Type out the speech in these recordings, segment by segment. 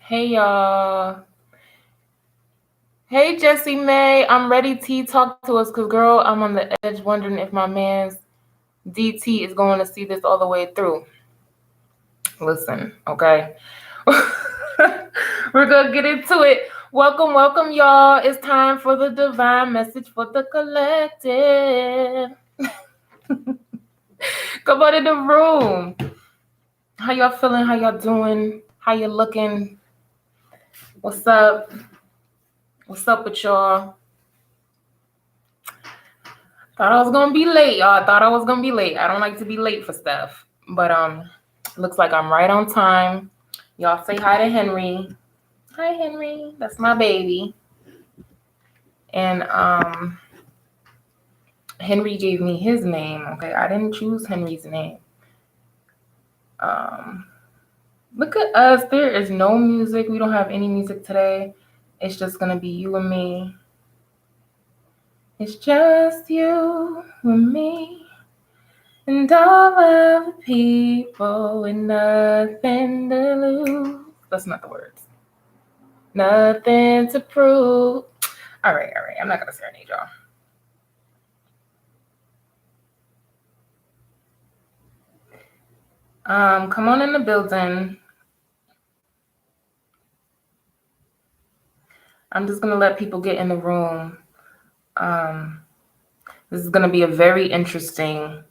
Hey y'all. Hey Jessie May. I'm ready. T, talk to us, cause girl, I'm on the edge wondering if my man's DT is going to see this all the way through. Listen, okay. We're gonna get into it. Welcome, y'all. It's time for the divine message for the collective. Come on in the room. How y'all feeling? How y'all doing? How you looking? What's up? What's up with y'all? Thought I was gonna be late, y'all. I don't like to be late for stuff. But looks like I'm right on time. Y'all say hi to Henry. Hi Henry. That's my baby. And Henry gave me his name. Okay, I didn't choose Henry's name. Look at us. There is no music. We don't have any music today. It's just gonna be you and me. It's just you and me. And all of the people with nothing to lose. That's not the words. Nothing to prove. All right. I'm not going to serenade y'all. Come on in the building. I'm just going to let people get in the room. This is going to be a very interesting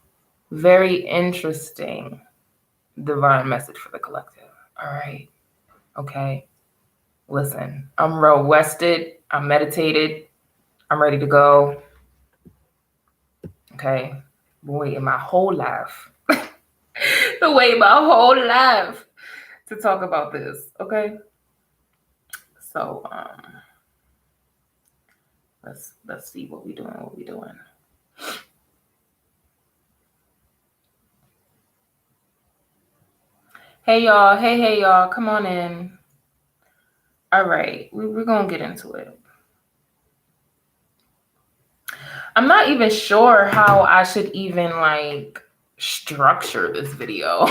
divine message for the collective. All right. Okay. Listen, I'm real rested. I'm meditated. I'm ready to go. Okay. Been waiting my whole life. To talk about this. Okay. So let's see what we doing. Hey y'all, come on in. All right, we're gonna get into it. I'm not even sure how I should even like structure this video.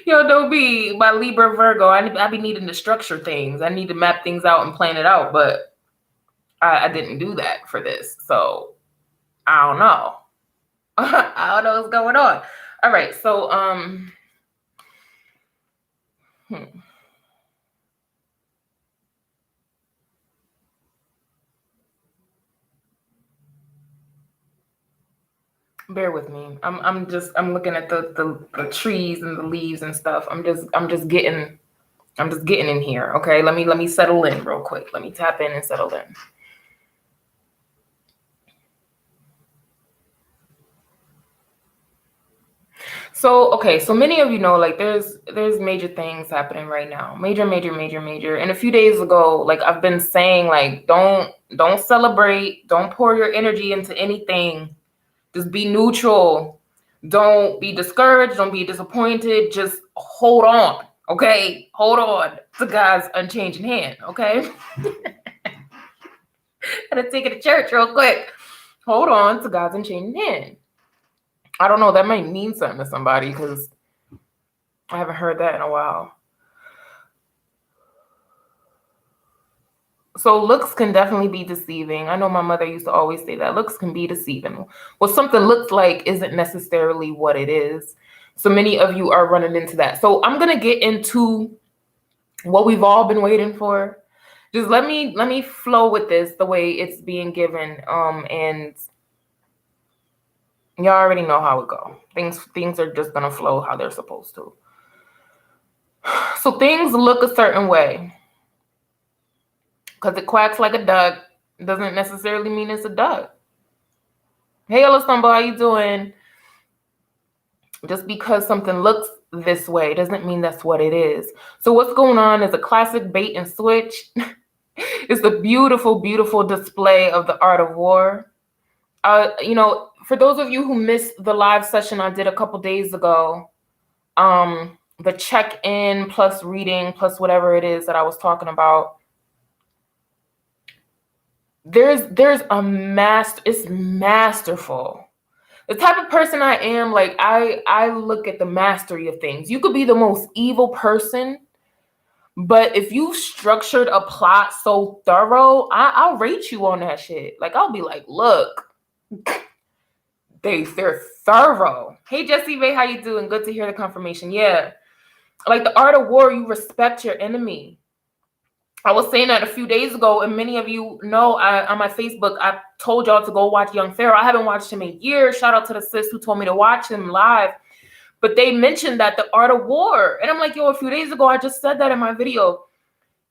Yo, don't be my Libra Virgo. I be needing to structure things. I need to map things out and plan it out, but I didn't do that for this. So I don't know. I don't know what's going on. All right, so bear with me. I'm looking at the trees and the leaves and stuff. I'm just getting in here. Okay, let me settle in real quick. Let me tap in and settle in. So many of you know, like there's major things happening right now. Major. And a few days ago, like I've been saying, like don't celebrate, don't pour your energy into anything. Just be neutral. Don't be discouraged. Don't be disappointed. Just hold on. Okay? Hold on to God's unchanging hand. Okay? Gotta take it to church real quick. Hold on to God's unchanging hand. I don't know. That might mean something to somebody because I haven't heard that in a while. So looks can definitely be deceiving. I know my mother used to always say that looks can be deceiving. What something looks like isn't necessarily what it is. So many of you are running into that. So I'm going to get into what we've all been waiting for. Just let me flow with this the way it's being given. And y'all already know how it go. Things are just going to flow how they're supposed to. So things look a certain way. Because it quacks like a duck doesn't necessarily mean it's a duck. Hey, Celestine, how you doing? Just because something looks this way doesn't mean that's what it is. So what's going on is a classic bait and switch. It's a beautiful, beautiful display of the art of war. For those of you who missed the live session I did a couple days ago, the check-in plus reading plus whatever it is that I was talking about, there's it's masterful. The type of person I am, like I look at the mastery of things. You could be the most evil person, But if you structured a plot so thorough, I'll rate you on that shit. Like, I'll be like, look, they're thorough. Hey, Jessie May, how you doing? Good to hear the confirmation. Yeah. Like the art of war, you respect your enemy. I was saying that a few days ago, and many of you know on my Facebook, I told y'all to go watch Young Pharaoh. I haven't watched him in years. Shout out to the sis who told me to watch him live. But they mentioned that the art of war. And I'm like, yo, a few days ago, I just said that in my video.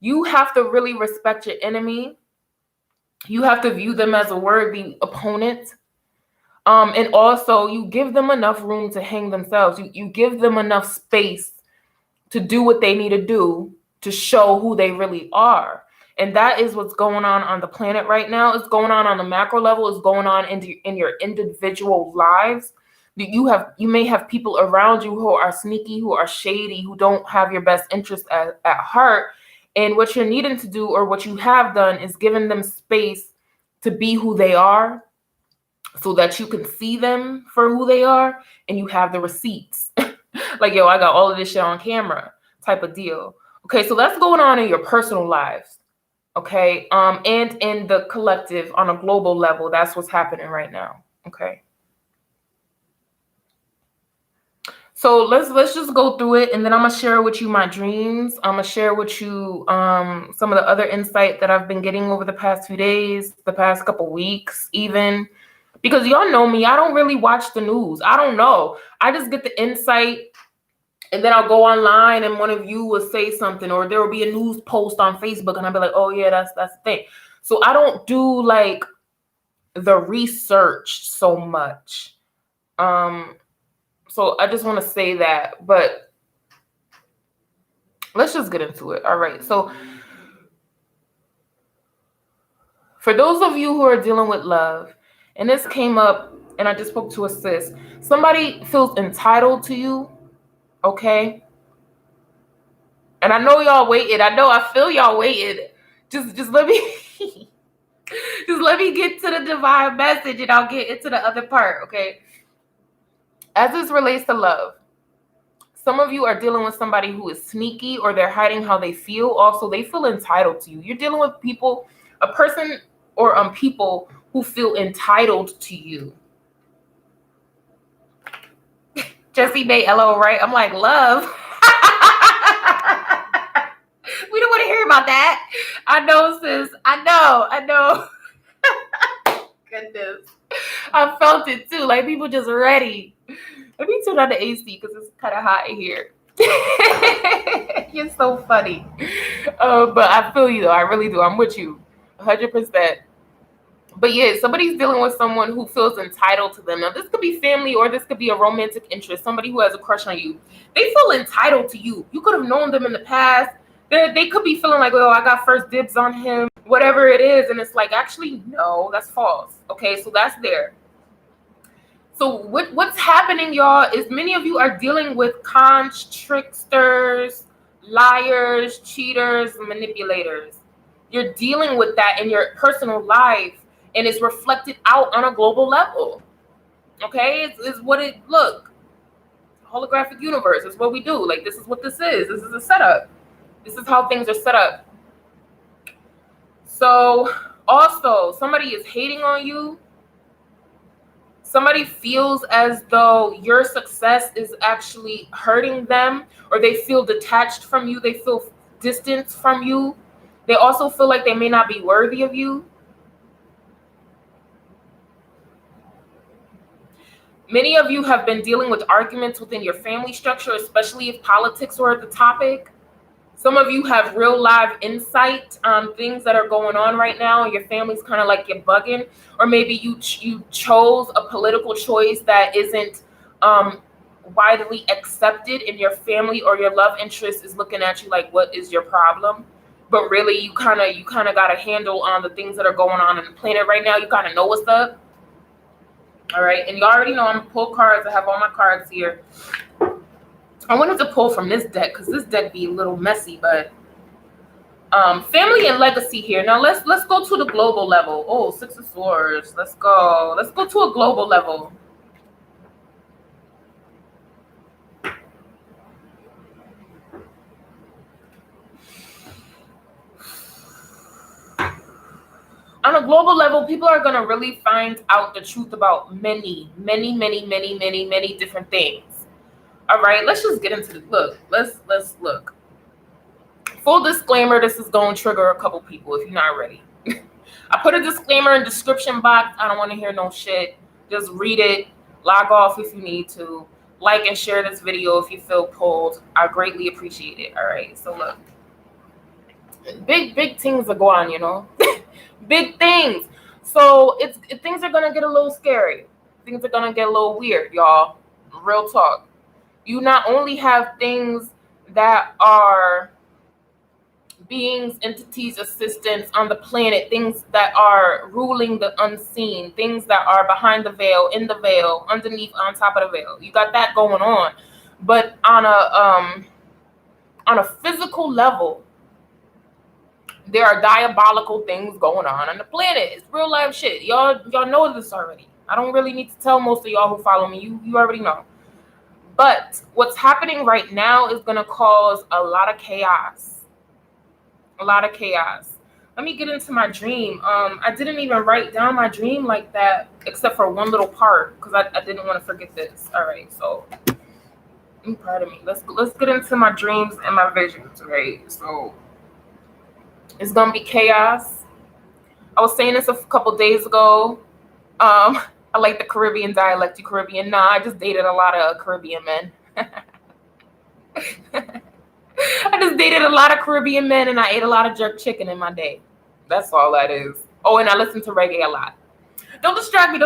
You have to really respect your enemy. You have to view them as a worthy opponent. And also, you give them enough room to hang themselves. You give them enough space to do what they need to do to show who they really are. And that is what's going on the planet right now. It's going on the macro level. It's going on in your individual lives. You may have people around you who are sneaky, who are shady, who don't have your best interest at heart. And what you're needing to do, or what you have done, is giving them space to be who they are, so that you can see them for who they are, and you have the receipts. Like, yo, I got all of this shit on camera type of deal. Okay, so that's going on in your personal lives. Okay, and in the collective on a global level, that's what's happening right now. Okay. So let's just go through it, and then I'm gonna share with you my dreams. I'm gonna share with you some of the other insight that I've been getting over the past few days, the past couple weeks, even. Because y'all know me, I don't really watch the news. I don't know. I just get the insight, and then I'll go online and one of you will say something, or there will be a news post on Facebook, and I'll be like, oh yeah, that's the thing. So I don't do like the research so much. So I just want to say that, but let's just get into it. All right. So for those of you who are dealing with love, and this came up, and I just spoke to a sis, somebody feels entitled to you. Okay. And I know y'all waited. I feel y'all waited. Just let me just let me get to the divine message, and I'll get into the other part. Okay. As this relates to love, some of you are dealing with somebody who is sneaky, or they're hiding how they feel. Also, they feel entitled to you. You're dealing with people, a person or people who feel entitled to you. Jessie May, LO, right? I'm like, love. We don't want to hear about that. I know, sis. I know. Goodness. I felt it too. Like, people just ready. Let me turn on the AC because it's kind of hot in here. You're so funny. But I feel you though. I really do. I'm with you 100%. But yeah, somebody's dealing with someone who feels entitled to them. Now, this could be family, or this could be a romantic interest, somebody who has a crush on you. They feel entitled to you. You could have known them in the past. They could be feeling like, oh, I got first dibs on him, whatever it is. And it's like, actually, no, that's false. Okay, so that's there. So what's happening, y'all, is many of you are dealing with cons, tricksters, liars, cheaters, manipulators. You're dealing with that in your personal life, and it's reflected out on a global level. Okay, it's what it look. Holographic universe is what we do. Like, this is what this is. This is a setup. This is how things are set up. So also, somebody is hating on you. Somebody feels as though your success is actually hurting them, or they feel detached from you. They feel distance from you. They also feel like they may not be worthy of you. Many of you have been dealing with arguments within your family structure, especially if politics were the topic. Some of you have real live insight on things that are going on right now, and your family's kind of like you're bugging, or maybe you chose a political choice that isn't widely accepted in your family, or your love interest is looking at you like, what is your problem? But really, you kind of got a handle on the things that are going on the planet right now. You kind of know what's up. All right, and you already know I'm gonna pull cards. I have all my cards here. I wanted to pull from this deck because this deck be a little messy, but family and legacy here. Now let's go to the global level. Oh, Six of Swords. Let's go to a global level. On a global level, people are going to really find out the truth about many, many, many, many, many, many different things. All right, let's just get into the look. Let's look. Full disclaimer, this is going to trigger a couple people if you're not ready. I put a disclaimer in the description box. I don't want to hear no shit. Just read it. Log off if you need to. Like and share this video if you feel pulled. I greatly appreciate it. All right, so look. Big things are going on, you know. Big things. So things are gonna get a little scary. Things are gonna get a little weird, y'all. Real talk. You not only have things that are beings, entities, assistants on the planet, things that are ruling the unseen, things that are behind the veil, in the veil, underneath, on top of the veil. You got that going on. But on a physical level, there are diabolical things going on the planet. It's real life shit. Y'all know this already. I don't really need to tell most of y'all who follow me. You already know. But what's happening right now is going to cause a lot of chaos. A lot of chaos. Let me get into my dream. I didn't even write down my dream like that, except for one little part, because I didn't want to forget this. All right, so I'm proud of me. Let's get into my dreams and my visions, right? So it's gonna be chaos. I was saying this a couple days ago. I like the Caribbean dialect. You Caribbean? Nah, I just dated a lot of Caribbean men. I just dated a lot of Caribbean men, and I ate a lot of jerk chicken in my day. That's all that is. Oh, and I listen to reggae a lot. Don't distract me,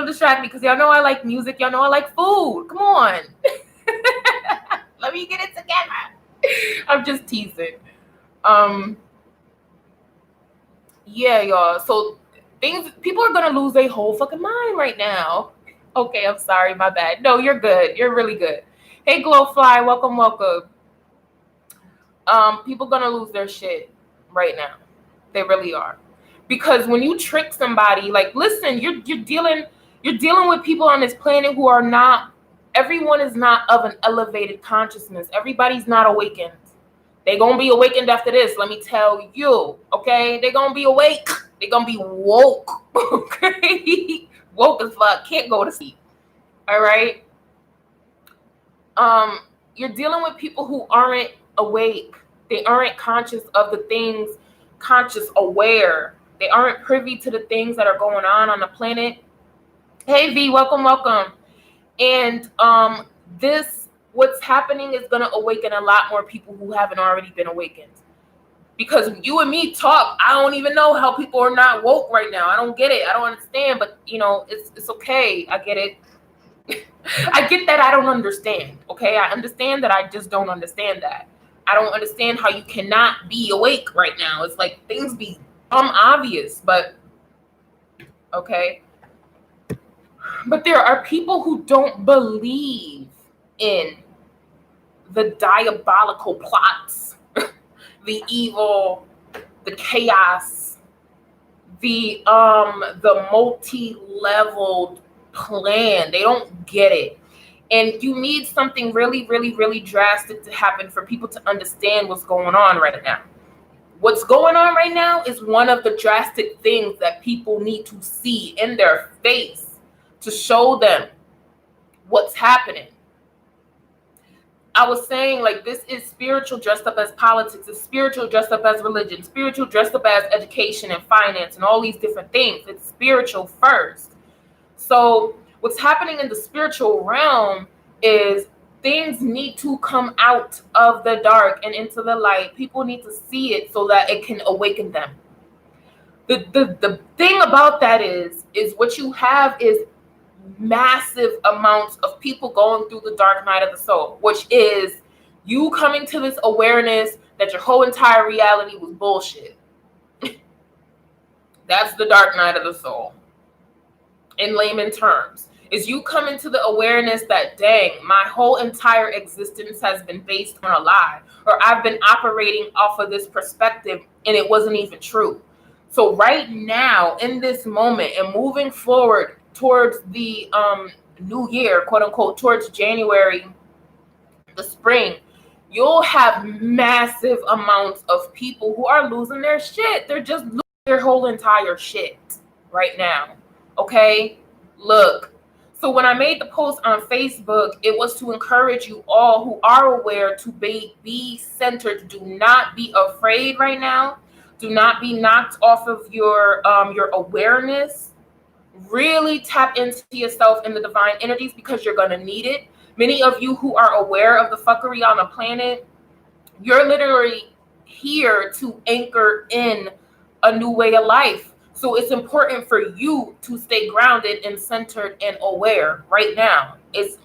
because y'all know I like music. Y'all know I like food. Come on. Let me get it together. I'm just teasing. Yeah, y'all. So people are gonna lose their whole fucking mind right now. Okay, I'm sorry, my bad. No, you're good. You're really good. Hey, Glowfly, welcome. People gonna lose their shit right now. They really are. Because when you trick somebody, like, listen, you're dealing with people on this planet who are not. Everyone is not of an elevated consciousness. Everybody's not awakened. They gonna be awakened after this. Let me tell you, okay? They gonna be awake. They gonna be woke, okay? Woke as fuck. Can't go to sleep. All right. You're dealing with people who aren't awake. They aren't conscious of the things, conscious aware. They aren't privy to the things that are going on the planet. Hey V, welcome. And what's happening is gonna awaken a lot more people who haven't already been awakened. Because you and me talk, I don't even know how people are not woke right now. I don't get it. I don't understand. But you know, it's okay. I get it. I get that I don't understand. Okay, I understand that I just don't understand that. I don't understand how you cannot be awake right now. It's like things be obvious, but okay. But there are people who don't believe in the diabolical plots, the evil, the chaos, the multi-leveled plan. They don't get it. And you need something really, really, really drastic to happen for people to understand what's going on right now. What's going on right now is one of the drastic things that people need to see in their face to show them what's happening. I was saying, like, this is spiritual dressed up as politics. It's spiritual dressed up as religion. Spiritual dressed up as education and finance and all these different things. It's spiritual first. So what's happening in the spiritual realm is things need to come out of the dark and into the light. People need to see it so that it can awaken them. The thing about that is what you have is massive amounts of people going through the dark night of the soul, which is you coming to this awareness that your whole entire reality was bullshit. That's the dark night of the soul. In layman terms, is you come into the awareness that, dang, my whole entire existence has been based on a lie, or I've been operating off of this perspective and it wasn't even true. So right now, in this moment and moving forward towards the new year, quote unquote, towards January, the spring, you'll have massive amounts of people who are losing their shit. They're just losing their whole entire shit. right now. Okay? Look. So when I made the post on Facebook, it was to encourage you all who are aware to be centered. Do not be afraid right now. Do not be knocked off of your awareness. Really tap into yourself in the divine energies because you're going to need it. Many of you who are aware of the fuckery on the planet, you're literally here to anchor in a new way of life. So it's important for you to stay grounded and centered and aware right now. It's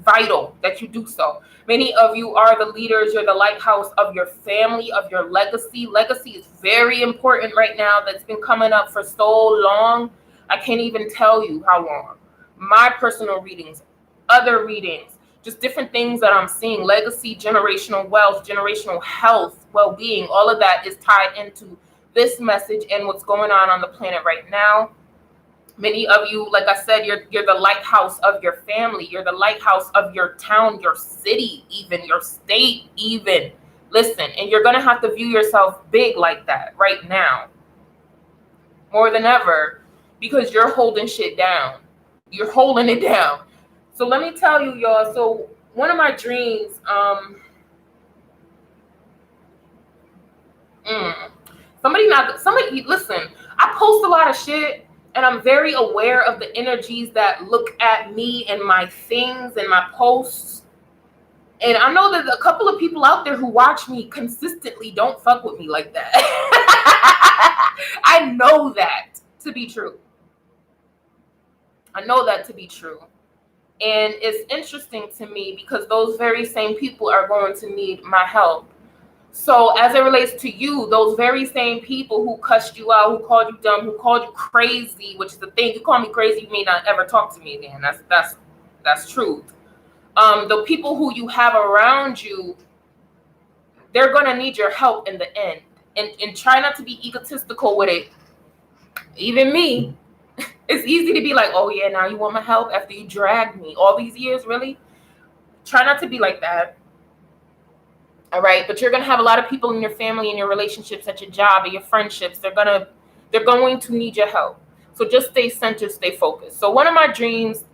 vital that you do so. Many of you are the leaders. You're the lighthouse of your family, of your legacy. Legacy is very important right now. That's been coming up for so long. I can't even tell you how long. My personal readings, other readings, just different things that I'm seeing. Legacy, generational wealth, generational health, well-being, all of that is tied into this message and what's going on the planet right now. Many of you, like I said, you're the lighthouse of your family. You're the lighthouse of your town, your city, even your state, even. Listen, and you're going to have to view yourself big like that right now. More than ever, because you're holding shit down. You're holding it down. So let me tell you, y'all. So one of my dreams, somebody, listen, I post a lot of shit and I'm very aware of the energies that look at me and my things and my posts. And I know that a couple of people out there who watch me consistently don't fuck with me like that. I know that to be true. I know that to be true. And it's interesting to me because those very same people are going to need my help. So as it relates to you, those very same people who cussed you out, who called you dumb, who called you crazy, which is the thing, you call me crazy, you may not ever talk to me again. That's truth. The people who you have around you, they're gonna need your help in the end. And try not to be egotistical with it. Even me. It's easy to be like, oh yeah, now you want my help after you dragged me all these years, really? Try not to be like that. All right, but you're gonna have a lot of people in your family, in your relationships, at your job, at your friendships. They're going to need your help. So just stay centered, stay focused. So one of my dreams,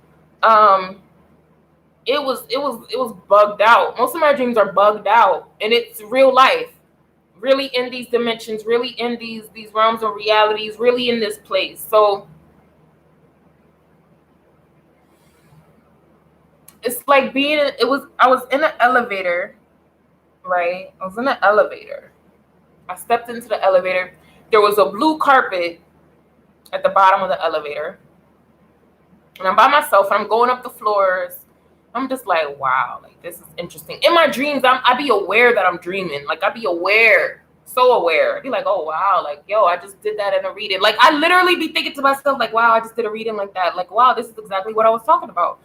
it was bugged out. Most of my dreams are bugged out, and it's real life, really in these dimensions, really in these realms of realities, really in this place. So it's like I was in an elevator, right? I was in an elevator. I stepped into the elevator. There was a blue carpet at the bottom of the elevator. And I'm by myself and I'm going up the floors. I'm just like, wow, like this is interesting. In my dreams, I be aware that I'm dreaming. Like I be aware, so aware. I'd be like, oh wow, like yo, I just did that in a reading. Like I literally be thinking to myself, like, wow, I just did a reading like that. Like, wow, this is exactly what I was talking about.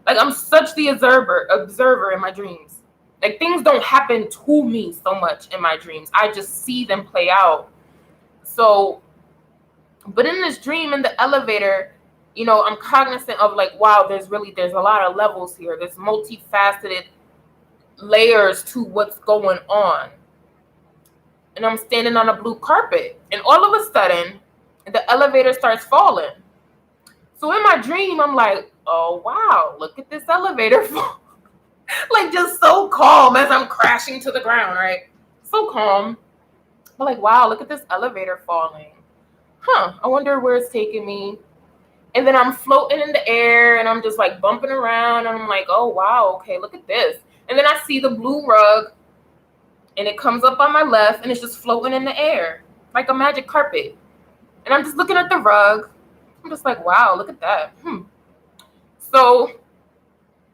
Like I'm such the observer in my dreams. Like things don't happen to me so much in my dreams. I just see them play out. So, but in this dream in the elevator, you know, I'm cognizant of like, wow, there's a lot of levels here. There's multifaceted layers to what's going on. And I'm standing on a blue carpet. And all of a sudden, the elevator starts falling. So in my dream, I'm like, oh, wow, look at this elevator fall. Like just so calm as I'm crashing to the ground, right? So calm. I'm like, wow, look at this elevator falling. I wonder where it's taking me. And then I'm floating in the air and I'm just like bumping around and I'm like, oh, wow, okay, look at this. And then I see the blue rug and it comes up on my left and it's just floating in the air like a magic carpet. And I'm just looking at the rug. I'm just like, wow, look at that. So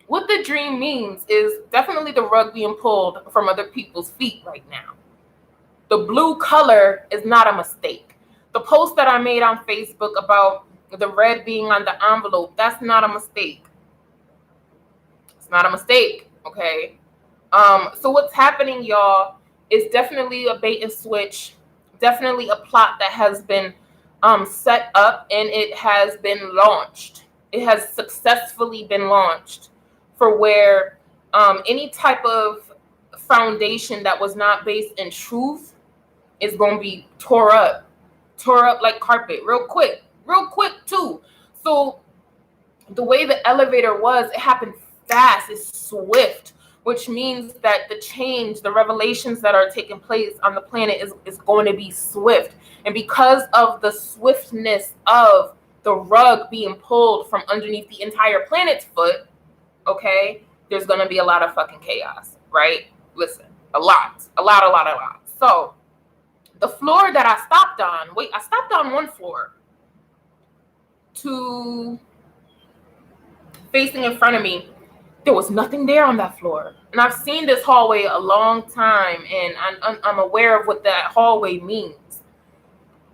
what the dream means is definitely the rug being pulled from other people's feet right now. The blue color is not a mistake. The post that I made on Facebook about the red being on the envelope, that's not a mistake. It's not a mistake, okay? So what's happening, y'all, is definitely a bait and switch, definitely a plot that has been set up and it has been launched. It has successfully been launched for where any type of foundation that was not based in truth is going to be tore up like carpet real quick. real quick too. So the way the elevator was, it happened fast, it's swift, which means that the change, the revelations that are taking place on the planet is going to be swift. And because of the swiftness of the rug being pulled from underneath the entire planet's foot, okay, there's going to be a lot of fucking chaos, right? Listen, a lot. So the floor that I stopped on, I stopped on one floor to facing in front of me. There was nothing there on that floor. And I've seen this hallway a long time, and I'm aware of what that hallway means.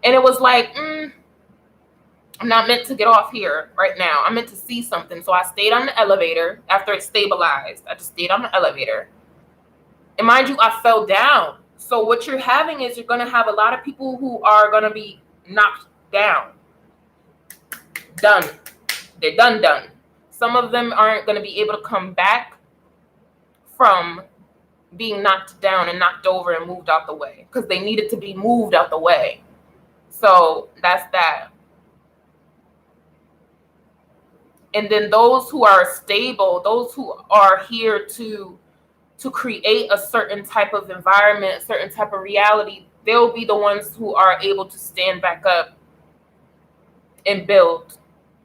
And it was like, I'm not meant to get off here right now. I'm meant to see something. So I stayed on the elevator after it stabilized. I just stayed on the elevator. And mind you, I fell down. So what you're having is you're going to have a lot of people who are going to be knocked down. Done. They're done. Some of them aren't going to be able to come back from being knocked down and knocked over and moved out the way because they needed to be moved out the way. So that's that. And then those who are stable, those who are here to create a certain type of environment, a certain type of reality, they'll be the ones who are able to stand back up and build.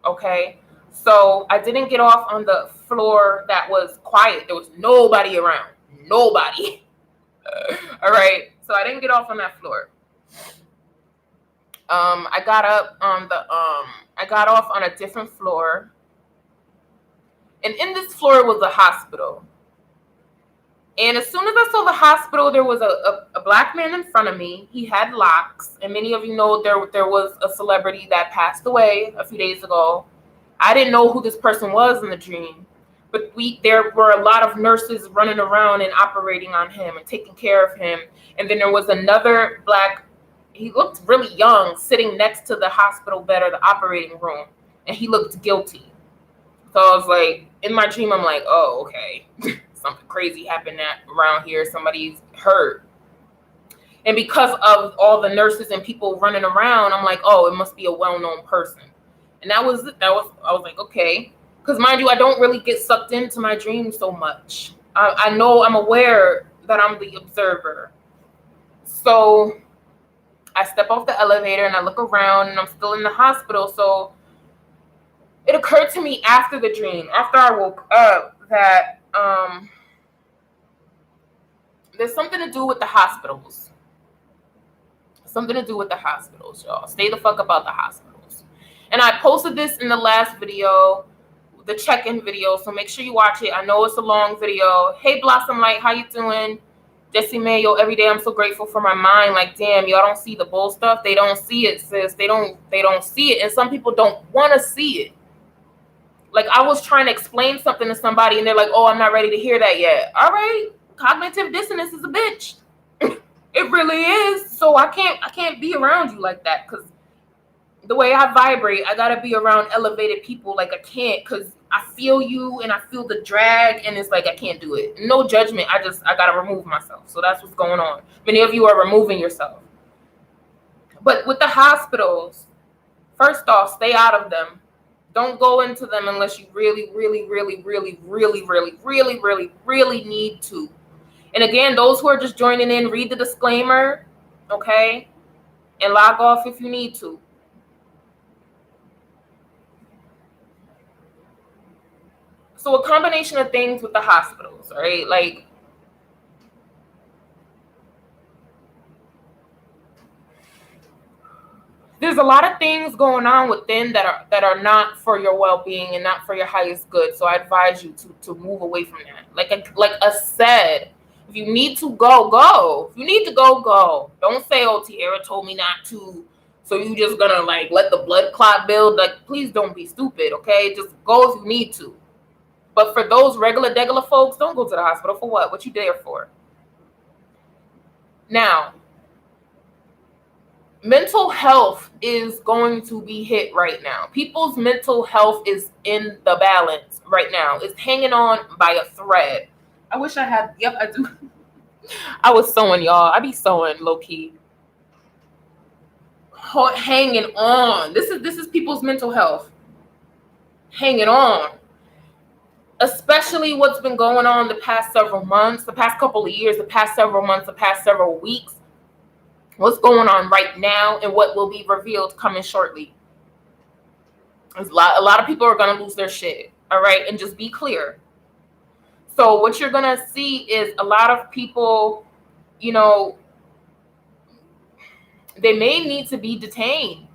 Okay? So I didn't get off on the floor that was quiet. There was nobody around. Nobody. All right. So I didn't get off on that floor. I got up on I got off on a different floor. And in this floor was a hospital. And as soon as I saw the hospital, there was a black man in front of me. He had locks. And many of you know there was a celebrity that passed away a few days ago. I didn't know who this person was in the dream, but there were a lot of nurses running around and operating on him and taking care of him. And then there was another black, he looked really young, sitting next to the hospital bed or the operating room, and he looked guilty. So I was like, in my dream, I'm like, oh, okay, something crazy happened around here. Somebody's hurt. And because of all the nurses and people running around, I'm like, oh, it must be a well-known person. And I was like, okay. Because mind you, I don't really get sucked into my dreams so much. I'm aware that I'm the observer. So I step off the elevator and I look around and I'm still in the hospital. So it occurred to me after the dream, after I woke up, that there's something to do with the hospitals. Something to do with the hospitals, y'all. Stay the fuck about the hospitals. And I posted this in the last video, the check-in video, so make sure you watch it. I know it's a long video. Hey, Blossom Light, how you doing? Jesse Mayo, every day I'm so grateful for my mind. Like, damn, y'all don't see the bull stuff. They don't see it, sis. They don't see it. And some people don't want to see it. Like, I was trying to explain something to somebody, and they're like, oh, I'm not ready to hear that yet. All right. Cognitive dissonance is a bitch. It really is. So I can't be around you like that, because the way I vibrate, I gotta be around elevated people. Like, I can't, because I feel you and I feel the drag, and it's like I can't do it. No judgment. I gotta remove myself. So that's what's going on. Many of you are removing yourself. But with the hospitals, first off, stay out of them. Don't go into them unless you really, really, really, really, really, really, really, really, really need to. And again, those who are just joining in, read the disclaimer, okay? And log off if you need to. So a combination of things with the hospitals, right? Like, there's a lot of things going on within that are not for your well-being and not for your highest good. So I advise you to move away from that. Like I said, if you need to go. If you need to go. Don't say, oh, Tierra told me not to, so you just gonna like let the blood clot build. Like, please don't be stupid, okay? Just go if you need to. But for those regular folks, don't go to the hospital for what? What you there for? Now, mental health is going to be hit right now. People's mental health is in the balance right now. It's hanging on by a thread. I wish I had, yep, I do. I was sewing, y'all. I be sewing low-key. hanging on. This is people's mental health. Hanging on. Especially what's been going on the past several months, the past couple of years, the past several months, the past several weeks. What's going on right now and what will be revealed coming shortly. A lot of people are going to lose their shit. All right. And just be clear. So what you're going to see is a lot of people, you know, they may need to be detained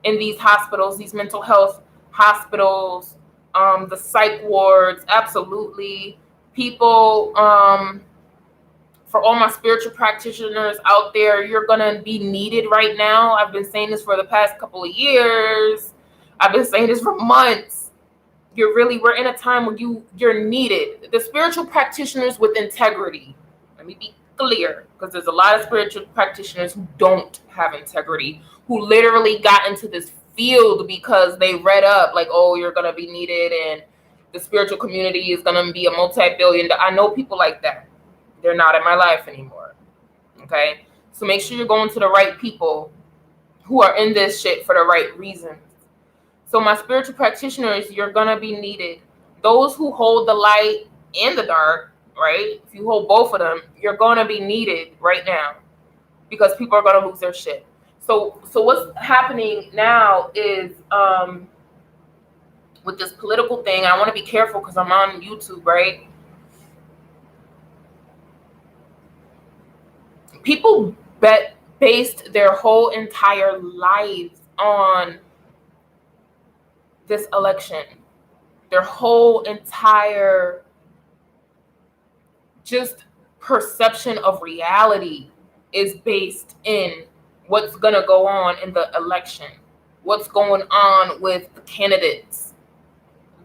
in these hospitals, these mental health hospitals, the psych wards. Absolutely. People, for all my spiritual practitioners out there, you're going to be needed right now. I've been saying this for the past couple of years. I've been saying this for months. We're in a time when you're needed. The spiritual practitioners with integrity. Let me be clear, because there's a lot of spiritual practitioners who don't have integrity, who literally got into this field because they read up like, oh, you're going to be needed and the spiritual community is going to be a multi-billion. I know people like that. They're not in my life anymore. Okay. So make sure you're going to the right people who are in this shit for the right reasons. So my spiritual practitioners, you're going to be needed. Those who hold the light and the dark, right? If you hold both of them, you're going to be needed right now because people are going to lose their shit. So what's happening now is, with this political thing, I want to be careful because I'm on YouTube, right? People based their whole entire lives on this election. Their whole entire just perception of reality is based in what's going to go on in the election, what's going on with the candidates,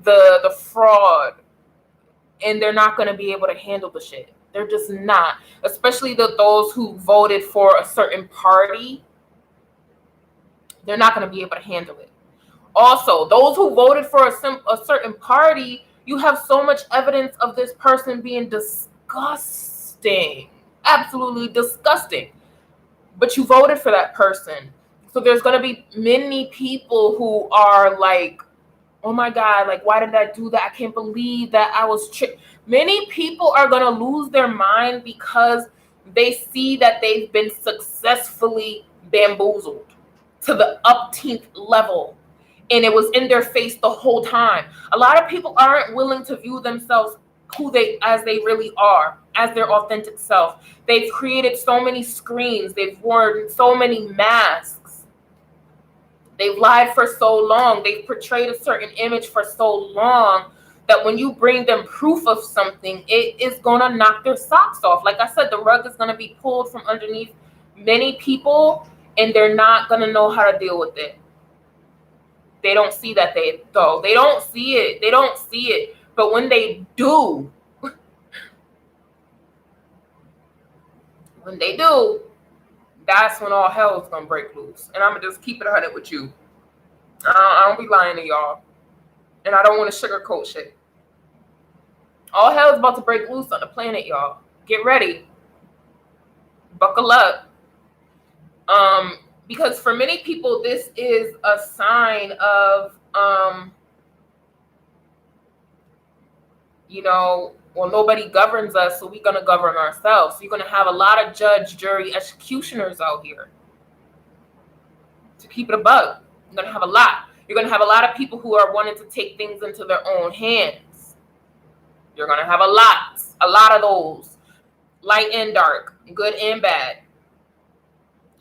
the fraud, and they're not going to be able to handle the shit. They're just not, especially those who voted for a certain party. They're not going to be able to handle it. Also, those who voted for a certain party, you have so much evidence of this person being disgusting, absolutely disgusting. But you voted for that person. So there's going to be many people who are like, oh my God, like, why did I do that? I can't believe that I was tricked. Many people are going to lose their mind because they see that they've been successfully bamboozled to the upteenth level. And it was in their face the whole time. A lot of people aren't willing to view themselves as they really are, as their authentic self. They've created so many screens. They've worn so many masks. They've lied for so long. They've portrayed a certain image for so long that when you bring them proof of something, it is going to knock their socks off. Like I said, the rug is going to be pulled from underneath many people, and they're not going to know how to deal with it. They don't see that though. They don't see it. They don't see it. But when they do, that's when all hell is going to break loose. And I'm going to just keep it 100 with you. I don't be lying to y'all. And I don't want to sugarcoat shit. All hell is about to break loose on the planet, y'all. Get ready. Buckle up. Because for many people, this is a sign of, well, nobody governs us, so we're going to govern ourselves. So you're going to have a lot of judge, jury, executioners out here. To keep it a bug, you're going to have a lot. You're going to have a lot of people who are wanting to take things into their own hands. You're going to have a lot of those. Light and dark, good and bad.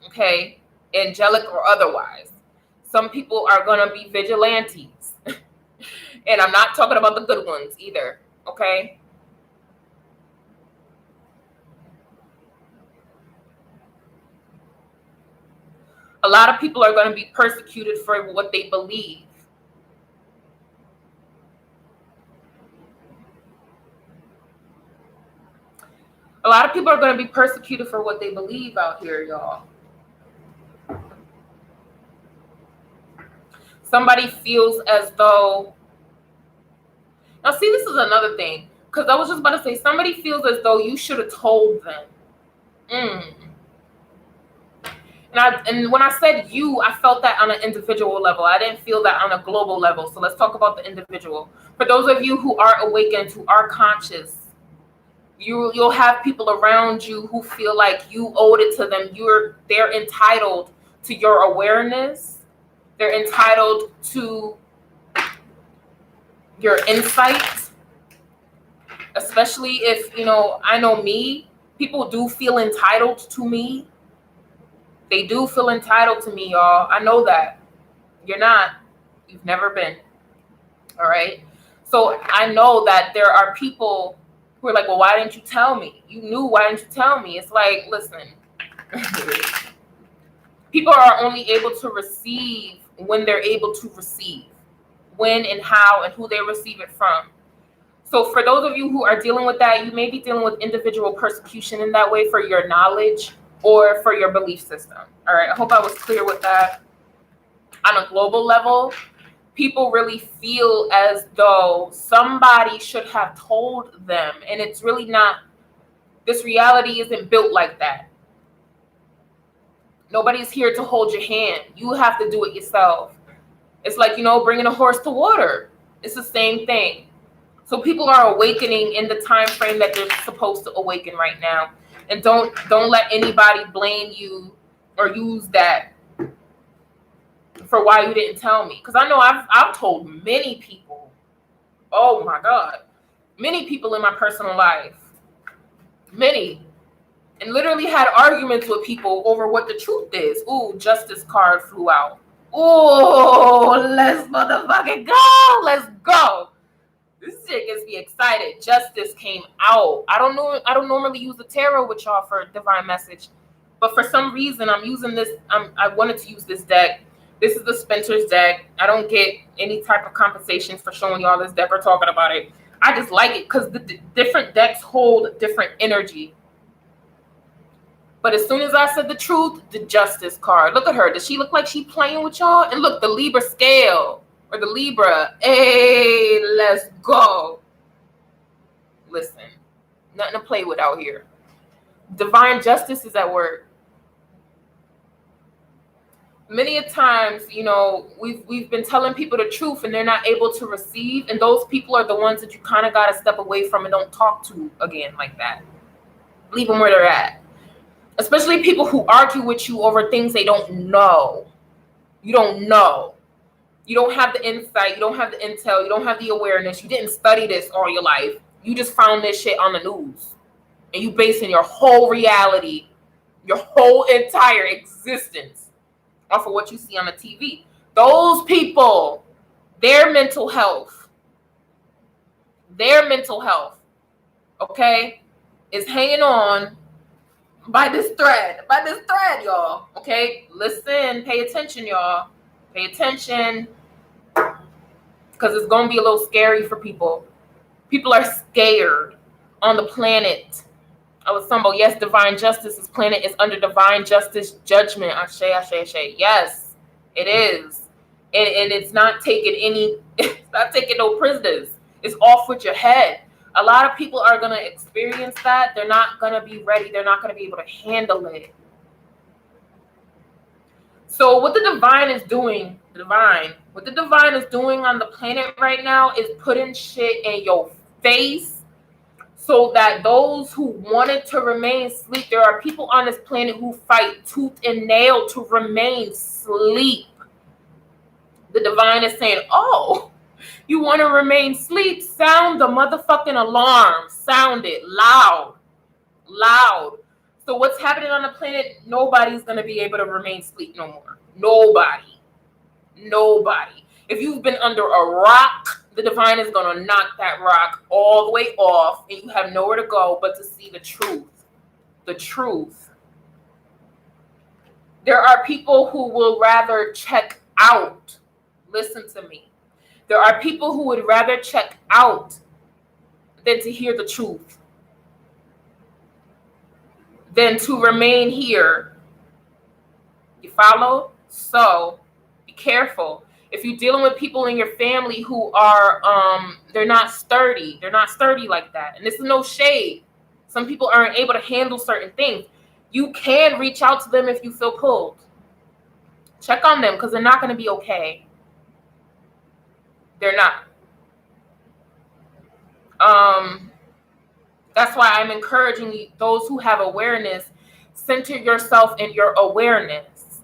Okay? Angelic or otherwise. Some people are going to be vigilantes. And I'm not talking about the good ones either. Okay? A lot of people are going to be persecuted for what they believe. A lot of people are going to be persecuted for what they believe out here, y'all. Somebody feels as though... Now, see, this is another thing. Because I was just about to say, somebody feels as though you should have told them. And when I said you, I felt that on an individual level. I didn't feel that on a global level. So let's talk about the individual. For those of you who are awakened, who are conscious, you'll have people around you who feel like you owed it to them. They're entitled to your awareness. They're entitled to your insight, especially if, I know me, people do feel entitled to me. They do feel entitled to me, y'all. I know that. You're not. You've never been. All right. So I know that there are people who are like, well, why didn't you tell me? You knew, why didn't you tell me? It's like, listen, people are only able to receive when they're able to receive, when and how and who they receive it from. So for those of you who are dealing with that, you may be dealing with individual persecution in that way for your knowledge or for your belief system. All right. I hope I was clear with that. On a global level, people really feel as though somebody should have told them, and it's really not. This reality isn't built like that. Nobody's here to hold your hand. You have to do it yourself. It's like, bringing a horse to water. It's the same thing. So people are awakening in the time frame that they're supposed to awaken right now. And don't let anybody blame you or use that for why you didn't tell me. Because I know I've told many people, oh my God, many people in my personal life, many, and literally had arguments with people over what the truth is. Ooh, justice card flew out. Ooh, let's motherfucking go. Let's go. This shit gets me excited. Justice came out. I don't normally use the tarot with y'all for divine message, but for some reason I'm using this. I wanted to use this deck. This is the Spencer's deck. I don't get any type of compensation for showing y'all this deck or talking about it. I just like it because the different decks hold different energy. But as soon as I said the truth, the Justice card. Look at her. Does she look like she playing with y'all? And look, the Libra scale. Or the Libra. Hey, let's go. Listen, nothing to play with out here. Divine justice is at work. Many a times, we've been telling people the truth and they're not able to receive. And those people are the ones that you kind of got to step away from and don't talk to again like that. Leave them where they're at. Especially people who argue with you over things they don't know. You don't know. You don't have the insight. You don't have the intel. You don't have the awareness. You didn't study this all your life. You just found this shit on the news. And you basing your whole reality, your whole entire existence off of what you see on the TV. Those people, their mental health, okay, is hanging on by this thread, y'all. Okay, listen, pay attention, y'all. Pay attention, because it's gonna be a little scary for people. People are scared on the planet. I was somebody, yes, divine justice. This planet is under divine justice judgment. Ashe, ashe, ashe. Yes, it is, and it's not taking it's not taking no prisoners. It's off with your head. A lot of people are going to experience that. They're not going to be ready. They're not going to be able to handle it. So what the divine is doing on the planet right now is putting shit in your face so that those who wanted to remain asleep, there are people on this planet who fight tooth and nail to remain asleep. The divine is saying, oh, you want to remain asleep? Sound the motherfucking alarm. Sound it loud. So what's happening on the planet? Nobody's going to be able to remain asleep no more. Nobody. If you've been under a rock, the divine is going to knock that rock all the way off, and you have nowhere to go but to see the truth. The truth. There are people who will rather check out. Listen to me. There are people who would rather check out than to hear the truth, than to remain here. You follow? So be careful. If you're dealing with people in your family who are, they're not sturdy like that. And this is no shade. Some people aren't able to handle certain things. You can reach out to them if you feel pulled. Check on them because they're not going to be okay. They're not. That's why I'm encouraging those who have awareness, center yourself in your awareness.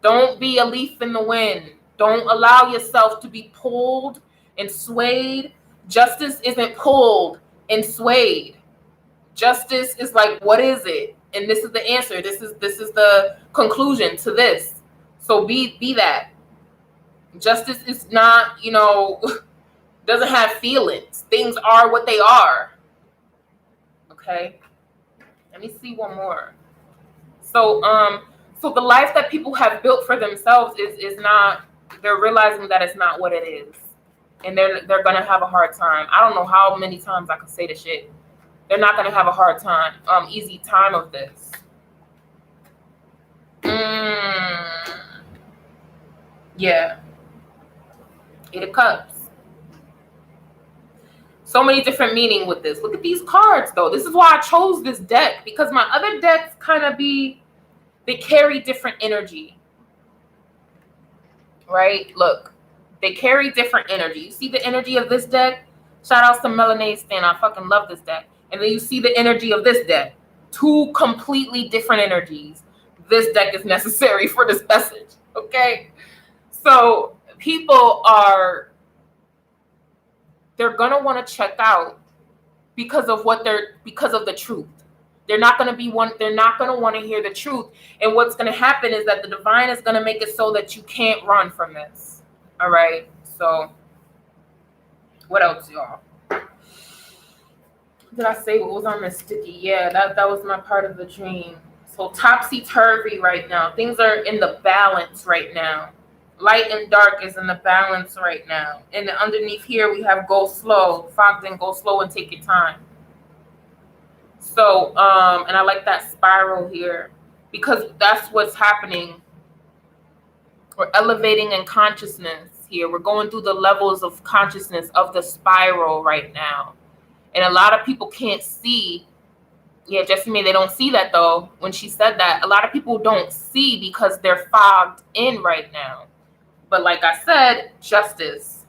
Don't be a leaf in the wind. Don't allow yourself to be pulled and swayed. Justice isn't pulled and swayed. Justice is like, what is it? And this is the answer. This is the conclusion to this. So be that. Justice is not, doesn't have feelings. Things are what they are. Okay. Let me see one more. So the life that people have built for themselves is not, they're realizing that it's not what it is. And they're gonna have a hard time. I don't know how many times I can say the shit. They're not gonna have a hard time, easy time of this. Yeah. 8 of Cups. So many different meaning with this. Look at these cards, though. This is why I chose this deck, because my other decks kind of they carry different energy. Right? Look, they carry different energy. You see the energy of this deck? Shout out to Melanae Stan. I fucking love this deck. And then you see the energy of this deck. 2 completely different energies. This deck is necessary for this message. Okay? So people they're gonna want to check out because of the truth. They're not gonna want to hear the truth. And what's gonna happen is that the divine is gonna make it so that you can't run from this. All right. So what else, y'all? Did I say what was on the sticky? Yeah, that was my part of the dream. So topsy-turvy right now. Things are in the balance right now. Light and dark is in the balance right now. And underneath here, we have go slow. Fogged in, go slow and take your time. So, and I like that spiral here because that's what's happening. We're elevating in consciousness here. We're going through the levels of consciousness of the spiral right now. And a lot of people can't see. Yeah, Jessie May, they don't see that though. When she said that, a lot of people don't see because they're fogged in right now. But like I said, justice.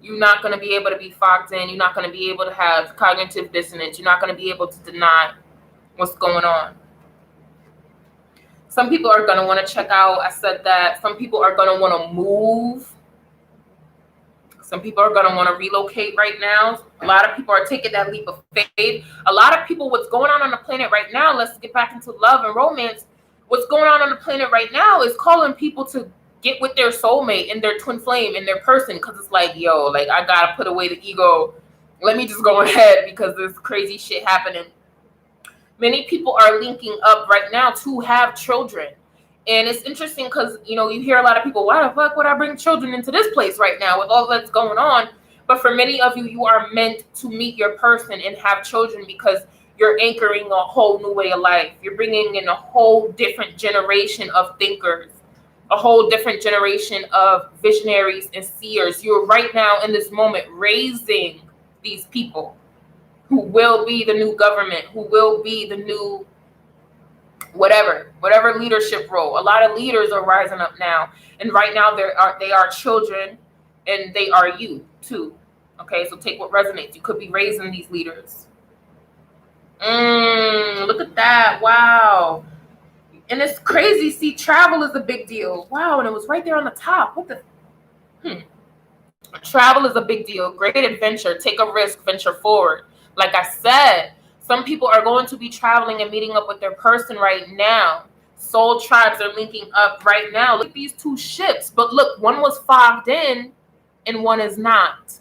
You're not going to be able to be fogged in. You're not going to be able to have cognitive dissonance. You're not going to be able to deny what's going on. Some people are going to want to check out. I said that. Some people are going to want to move. Some people are going to want to relocate right now. A lot of people are taking that leap of faith. A lot of people, what's going on the planet right now, let's get back into love and romance. What's going on the planet right now is calling people to get with their soulmate and their twin flame and their person, because it's like, yo, like I gotta put away the ego. Let me just go ahead because there's crazy shit happening. Many people are linking up right now to have children. And it's interesting because, you hear a lot of people, why the fuck would I bring children into this place right now with all that's going on? But for many of you, you are meant to meet your person and have children because you're anchoring a whole new way of life. You're bringing in a whole different generation of thinkers, a whole different generation of visionaries and seers. You're right now in this moment raising these people who will be the new government, who will be the new whatever leadership role. A lot of leaders are rising up now. And right now they are children and they are you too. Okay, so take what resonates. You could be raising these leaders. Look at that. Wow. And it's crazy. See, travel is a big deal. Wow, and it was right there on the top. What the? Travel is a big deal. Great adventure. Take a risk. Venture forward. Like I said, some people are going to be traveling and meeting up with their person right now. Soul tribes are linking up right now. Look at these 2 ships. But look, one was fogged in and one is not.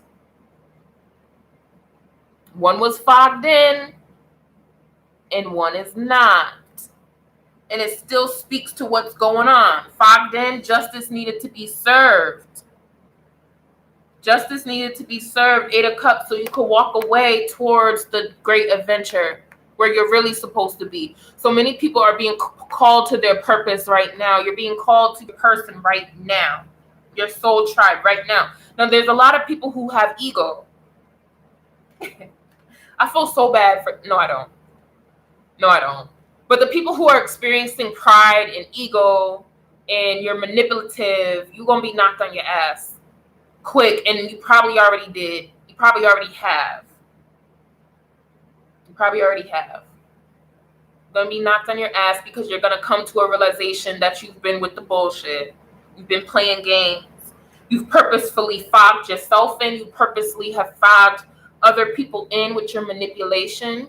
One was fogged in and one is not. And it still speaks to what's going on. Fogged in, justice needed to be served. Justice needed to be served, 8 of Cups, so you could walk away towards the great adventure where you're really supposed to be. So many people are being called to their purpose right now. You're being called to your person right now. Your soul tribe right now. Now, there's a lot of people who have ego. I feel so bad for... No, I don't. But the people who are experiencing pride and ego and you're manipulative, you're going to be knocked on your ass quick. And you probably already did. You probably already have. Going to be knocked on your ass because you're going to come to a realization that you've been with the bullshit. You've been playing games. You've purposefully fogged yourself in. You purposely have fogged other people in with your manipulation.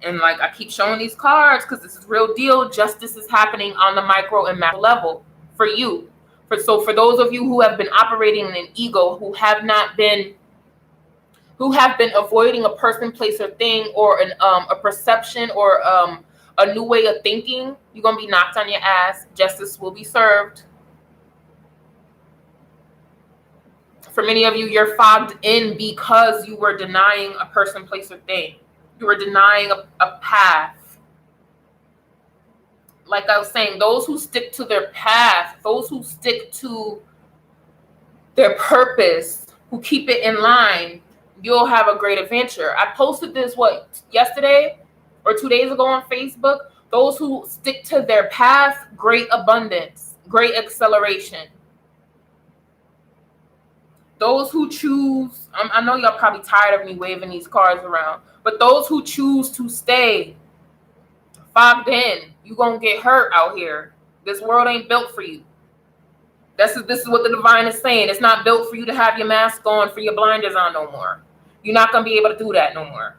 And like I keep showing these cards because this is real deal. Justice is happening on the micro and macro level for you. So for those of you who have been operating in an ego, who have been avoiding a person, place, or thing, or a perception, or a new way of thinking, you're gonna be knocked on your ass. Justice will be served. For many of you, you're fogged in because you were denying a person, place, or thing. You were denying a path. Like I was saying, those who stick to their path, those who stick to their purpose, who keep it in line, you'll have a great adventure. I posted this, yesterday or 2 days ago on Facebook? Those who stick to their path, great abundance, great acceleration. Those who choose, I know y'all probably tired of me waving these cards around, but those who choose to stay fogged in, you're going to get hurt out here. This world ain't built for you. This is what the divine is saying. It's not built for you to have your mask on, for your blinders on no more. You're not going to be able to do that no more.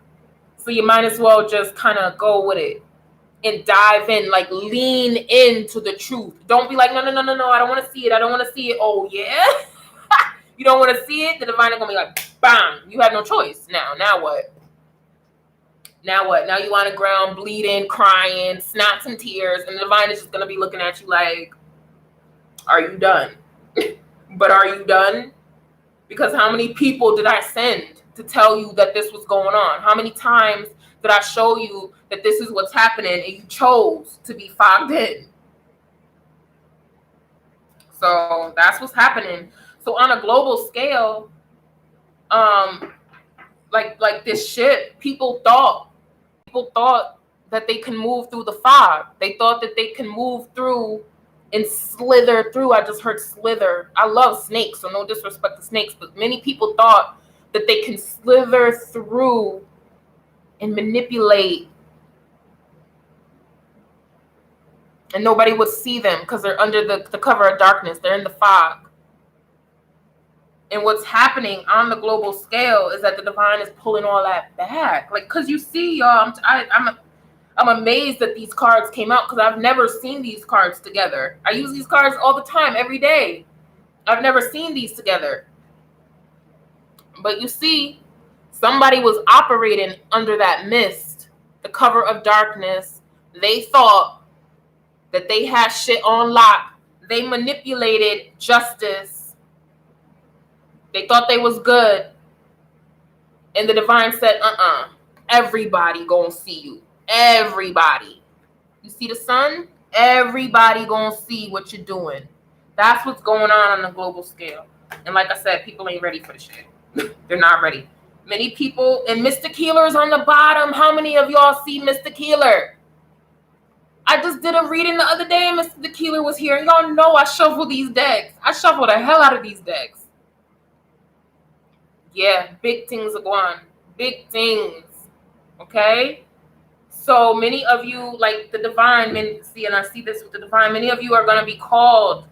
So you might as well just kind of go with it and dive in, like lean into the truth. Don't be like, no, I don't want to see it. I don't want to see it. Oh, yeah? You don't want to see it? The divine is going to be like, bam, you have no choice. Now what? Now you on the ground, bleeding, crying, snaps and tears, and the divine is just going to be looking at you like, are you done? But are you done? Because how many people did I send to tell you that this was going on? How many times did I show you that this is what's happening and you chose to be fogged in? So that's what's happening. So on a global scale, like this shit, people thought that they can move through the fog. They thought that they can move through and slither through. I just heard slither. I love snakes, so no disrespect to snakes, but many people thought that they can slither through and manipulate, and nobody would see them because they're under the cover of darkness. They're in the fog. And what's happening on the global scale is that the divine is pulling all that back. Like, because you see, y'all, I'm amazed that these cards came out because I've never seen these cards together. I use these cards all the time, every day. I've never seen these together. But you see, somebody was operating under that mist, the cover of darkness. They thought that they had shit on lock. They manipulated justice. They thought they was good. And the divine said, everybody gonna see you. Everybody. You see the sun? Everybody gonna see what you're doing. That's what's going on the global scale. And like I said, people ain't ready for the shit. They're not ready. Many people, and Mystic Healer's on the bottom. How many of y'all see Mystic Healer? I just did a reading the other day and Mystic Healer was here. And y'all know I shuffle these decks. I shuffle the hell out of these decks. Yeah, big things are going on. Big things. Okay? So many of you, like the divine, and I see this with the divine, many of you are going to be called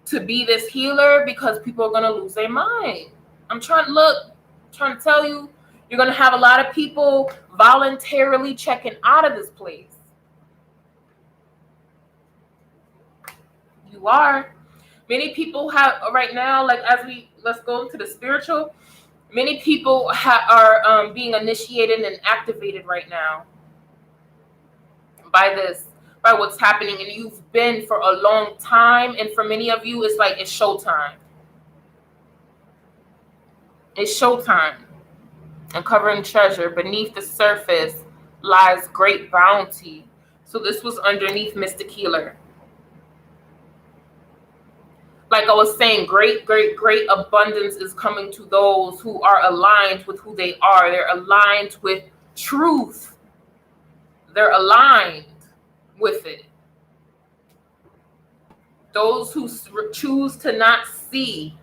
to be this healer because people are going to lose their mind. I'm trying to tell you, you're going to have a lot of people voluntarily checking out of this place. You are. Many people have right now, like let's go into the spiritual. Many people are being initiated and activated right now by what's happening. And you've been for a long time. And for many of you, it's like, it's showtime. It's showtime. Uncovering treasure. Beneath the surface lies great bounty. So this was underneath Mystic Healer. Like I was saying, great abundance is coming to those who are aligned with who they are. They're aligned with truth. They're aligned with it. Those who choose to not see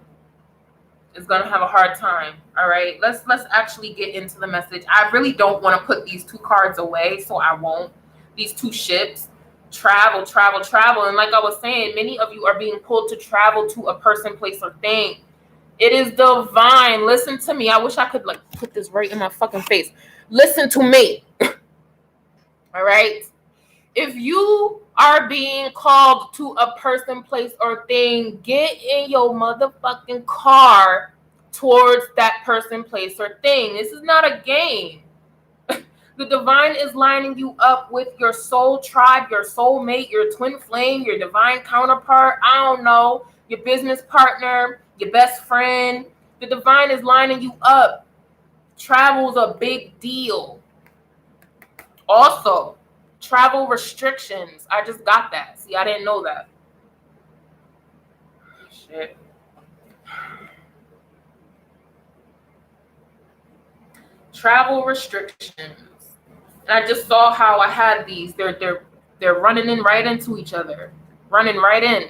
is going to have a hard time. All right, let's actually get into the message. I really don't want to put these two cards away, so I won't. These two ships, travel, travel, travel. And like I was saying, many of you are being pulled to travel to a person, place, or thing. It is divine. Listen to me. I wish I could like put this right in my fucking face. Listen to me. All right. If you are being called to a person, place, or thing, get in your motherfucking car towards that person, place, or thing. This is not a game. The divine is lining you up with your soul tribe, your soulmate, your twin flame, your divine counterpart. I don't know, your business partner, your best friend. The divine is lining you up. Travel's a big deal. Also, travel restrictions. I just got that. See, I didn't know that. Shit. Travel restrictions. And I just saw how I had these. They're running in right into each other. Running right in.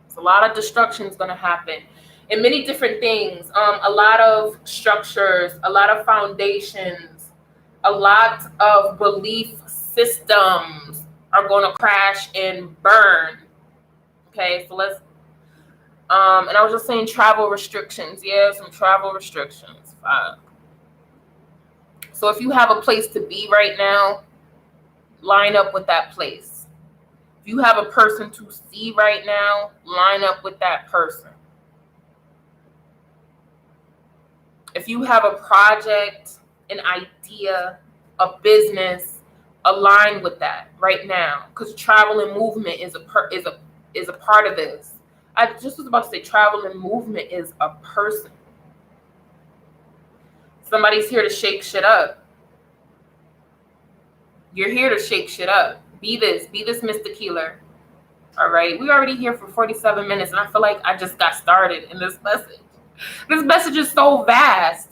So a lot of destruction is going to happen. And many different things. A lot of structures, a lot of foundations, a lot of belief systems are going to crash and burn. Okay, so let's and I was just saying travel restrictions. Yeah, some travel restrictions. So if you have a place to be right now, line up with that place. If you have a person to see right now, line up with that person. If you have a project, an idea, a business, align with that right now, because travel and movement is a part of this. I just was about to say travel and movement is a person. Somebody's here to shake shit up. You're here to shake shit up. Be this Mr. Keeler. All right, we're already here for 47 minutes, and I feel like I just got started in this message. This message is so vast.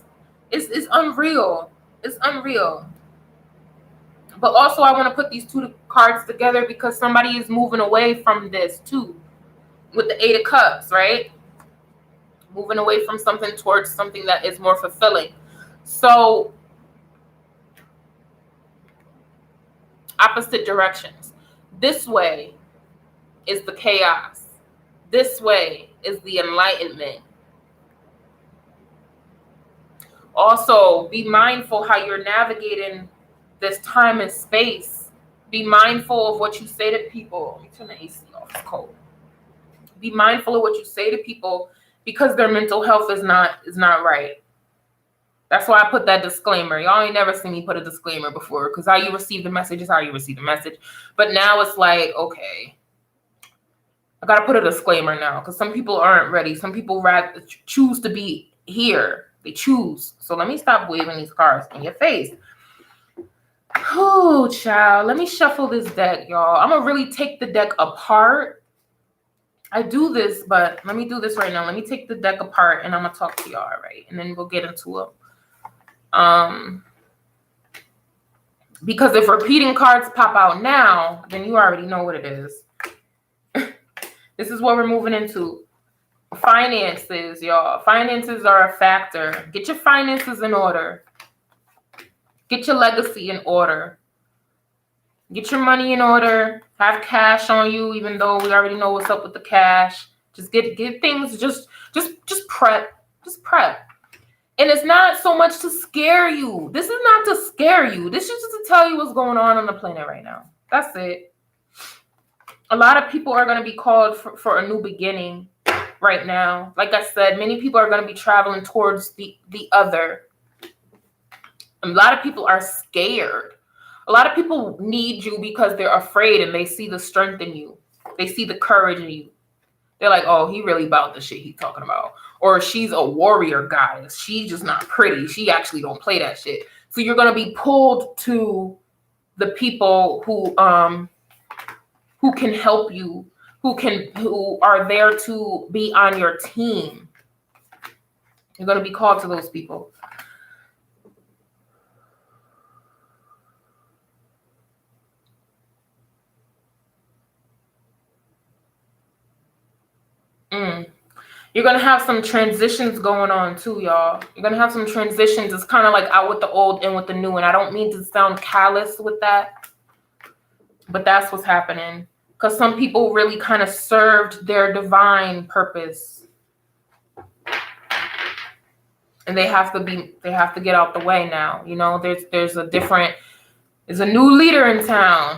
It's unreal. It's unreal. But also, I want to put these two cards together because somebody is moving away from this too. With the Eight of Cups, right? Moving away from something towards something that is more fulfilling. So, opposite directions. This way is the chaos. This way is the enlightenment. Also, be mindful how you're navigating this time and space. Be mindful of what you say to people. Let me turn the AC off. It's cold. Be mindful of what you say to people because their mental health is not right. That's why I put that disclaimer. Y'all ain't never seen me put a disclaimer before because how you receive the message is how you receive the message. But now it's like, okay, I got to put a disclaimer now because some people aren't ready. Some people choose to be here. They choose. So let me stop waving these cards in your face. Oh, child. Let me shuffle this deck, y'all. I'm going to really take the deck apart. I do this, but let me do this right now. Let me take the deck apart and I'm going to talk to y'all, all right? And then we'll get into it. Because if repeating cards pop out now, then you already know what it is. This is what we're moving into. Finances, y'all. Finances are a factor. Get your finances in order. Get your legacy in order. Get your money in order. Have cash on you, even though we already know what's up with the cash. Just get things, just prep. Just prep. And it's not so much to scare you. This is not to scare you. This is just to tell you what's going on the planet right now. That's it. A lot of people are going to be called for a new beginning right now. Like I said, many people are going to be traveling towards the other. A lot of people are scared. A lot of people need you because they're afraid and they see the strength in you. They see the courage in you. They're like, oh, he really about the shit he's talking about. Or she's a warrior goddess. She's just not pretty. She actually don't play that shit. So you're going to be pulled to the people who can help you, who are there to be on your team. You're going to be called to those people. You're going to have some transitions going on too, y'all. You're going to have some transitions. It's kind of like out with the old, in with the new. And I don't mean to sound callous with that, but that's what's happening. Because some people really kind of served their divine purpose. And they have to get out the way now. You know, there's a new leader in town.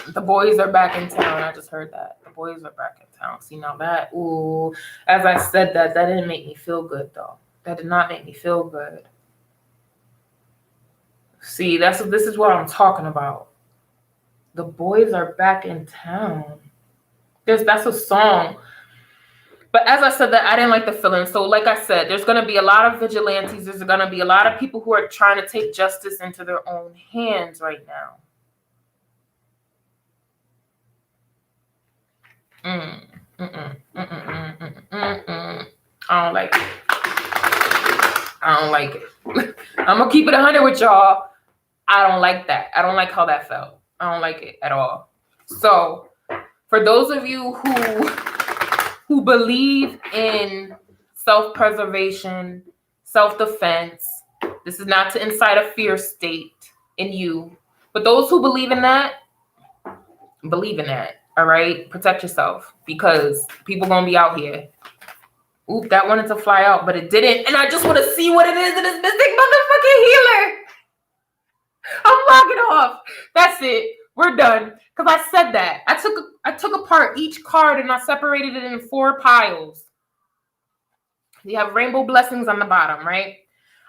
The boys are back in town. I just heard that. The boys are back in town. See, now that, ooh, as I said that didn't make me feel good, though. That did not make me feel good. See, this is what I'm talking about. The boys are back in town. That's a song. But as I said that, I didn't like the feeling. So like I said, there's going to be a lot of vigilantes. There's going to be a lot of people who are trying to take justice into their own hands right now. I don't like it. I don't like it. I'm going to keep it 100 with y'all. I don't like that. I don't like how that felt. I don't like it at all. So for those of you who believe in self-preservation, self-defense, this is not to incite a fear state in you. But those who believe in that, all right? Protect yourself, because people going to be out here. Oop, that wanted to fly out, but it didn't. And I just want to see what it is in this missing motherfucking healer. I'm logging off. That's it. We're done. Because I said that. I took apart each card and I separated it in 4 piles. You have rainbow blessings on the bottom, right?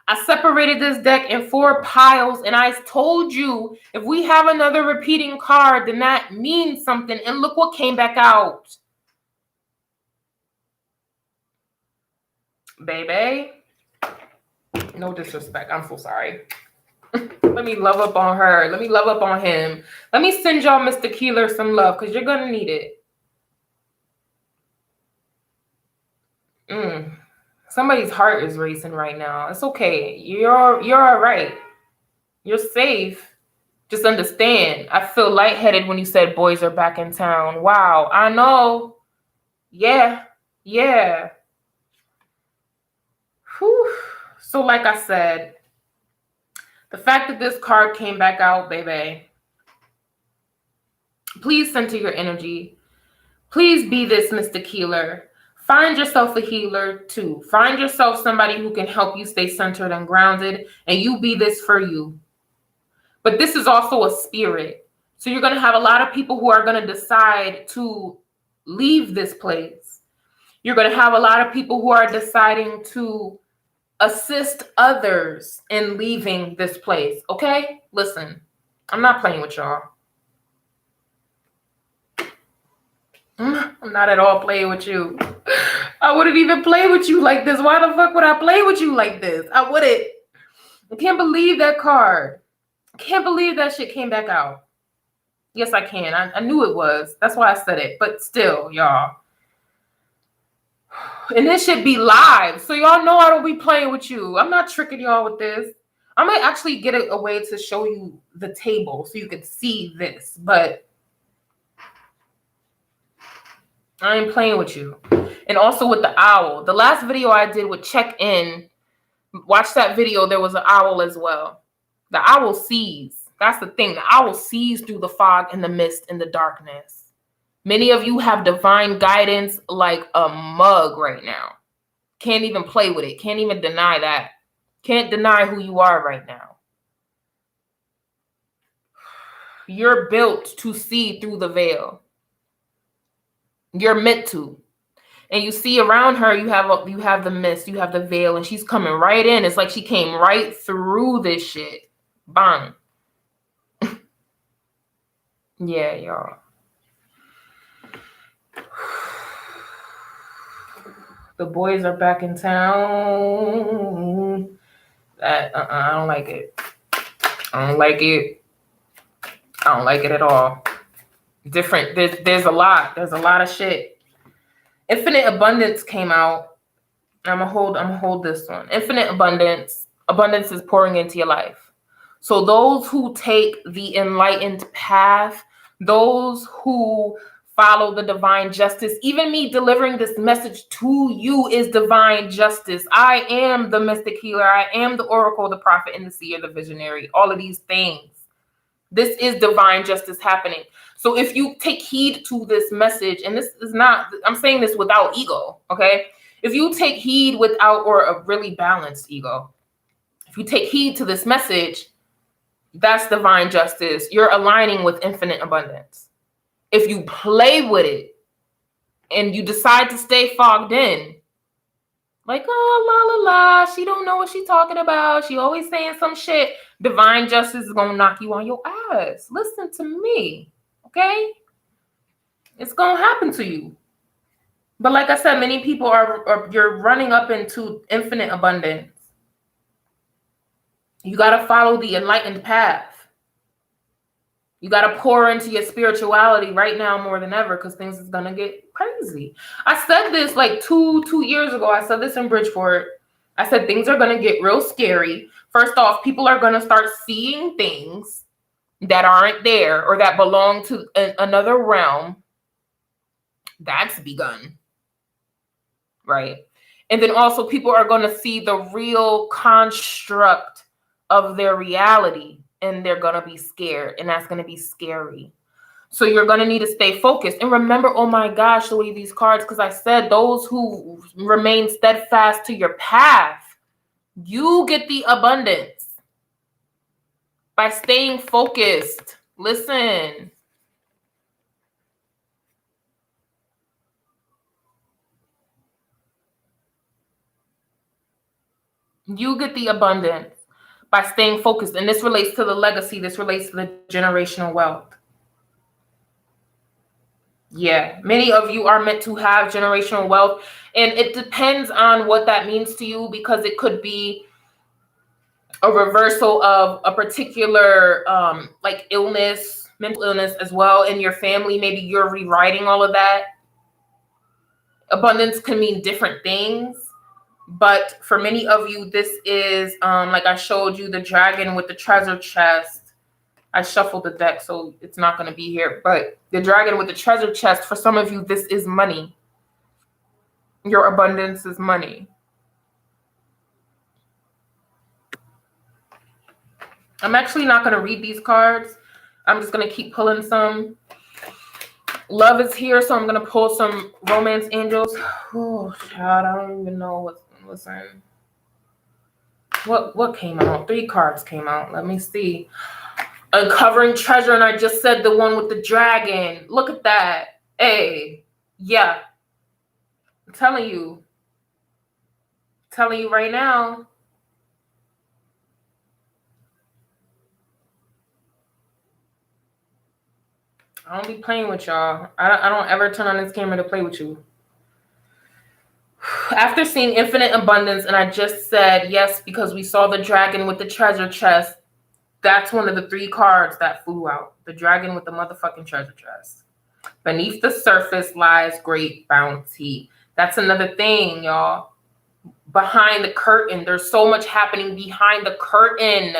I separated this deck in 4 piles, and I told you if we have another repeating card, then that means something. And look what came back out. Baby. No disrespect. I'm so sorry. Let me love up on her. Let me love up on him. Let me send y'all Mr. Keeler some love, because you're going to need it. Somebody's heart is racing right now. It's okay. You're all right. You're safe. Just understand. I feel lightheaded when you said boys are back in town. Wow. I know. Yeah. Whew. So like I said, the fact that this card came back out, baby, please center your energy. Please be this Mr. Keeler. Find yourself a healer too. Find yourself somebody who can help you stay centered and grounded, and you be this for you. But this is also a spirit. So you're going to have a lot of people who are going to decide to leave this place. You're going to have a lot of people who are deciding to assist others in leaving this place. Okay? Listen, I'm not playing with y'all. I'm not at all playing with you. I wouldn't even play with you like this. Why the fuck would I play with you like this? I wouldn't. I can't believe that card. I can't believe that shit came back out. Yes, I can. I knew it was. That's why I said it. But still, y'all. And this should be live. So y'all know I don't be playing with you. I'm not tricking y'all with this. I might actually get a way to show you the table so you can see this. But I ain't playing with you. And also with the owl. The last video I did with check-in, watch that video. There was an owl as well. The owl sees. That's the thing. The owl sees through the fog and the mist and the darkness. Many of you have divine guidance like a mug right now. Can't even play with it. Can't even deny that. Can't deny who you are right now. You're built to see through the veil. You're meant to. And you see around her, you have the mist, you have the veil, and she's coming right in. It's like she came right through this shit. Bang. Yeah, y'all. The boys are back in town. I don't like it. I don't like it. I don't like it at all. Different. There's a lot. There's a lot of shit. Infinite abundance came out. I'm gonna hold this one. Infinite abundance. Abundance is pouring into your life. So those who take the enlightened path, those who Follow the divine justice. Even me delivering this message to you is divine justice. I am the mystic healer. I am the oracle, the prophet, and the seer, the visionary. All of these things. This is divine justice happening. So if you take heed to this message, and this is not, I'm saying this without ego, okay? If you take heed without, or a really balanced ego, if you take heed to this message, that's divine justice. You're aligning with infinite abundance. If you play with it and you decide to stay fogged in, like, oh, la, la, la, she don't know what she's talking about. She always saying some shit. Divine justice is going to knock you on your ass. Listen to me, okay? It's going to happen to you. But like I said, many people you're running up into infinite abundance. You got to follow the enlightened path. You got to pour into your spirituality right now more than ever, because things is going to get crazy. I said this like two years ago. I said this in Bridgeport. I said things are going to get real scary. First off, people are going to start seeing things that aren't there or that belong to another realm. That's begun. Right? And then also people are going to see the real construct of their reality. And they're going to be scared, and that's going to be scary. So you're going to need to stay focused. And remember, oh my gosh, the way these cards, because I said those who remain steadfast to your path, you get the abundance by staying focused. Listen. You get the abundance by staying focused. And this relates to the legacy. This relates to the generational wealth. Yeah, many of you are meant to have generational wealth. And it depends on what that means to you, because it could be a reversal of a particular like illness, mental illness as well in your family. Maybe you're rewriting all of that. Abundance can mean different things. But for many of you, this is, like I showed you, the dragon with the treasure chest. I shuffled the deck, so it's not going to be here. But the dragon with the treasure chest, for some of you, this is money. Your abundance is money. I'm actually not going to read these cards. I'm just going to keep pulling some. Love is here, so I'm going to pull some romance angels. Oh, God, I don't even know what's. Listen, what came out? 3 cards came out. Let me see. Uncovering treasure, and I just said the one with the dragon. Look at that. Hey, yeah. I'm telling you right now. I don't be playing with y'all. I don't ever turn on this camera to play with you. After seeing infinite abundance, and I just said yes because we saw the dragon with the treasure chest, that's one of the 3 cards that flew out. The dragon with the motherfucking treasure chest. Beneath the surface lies great bounty. That's another thing, y'all. Behind the curtain, there's so much happening behind the curtain.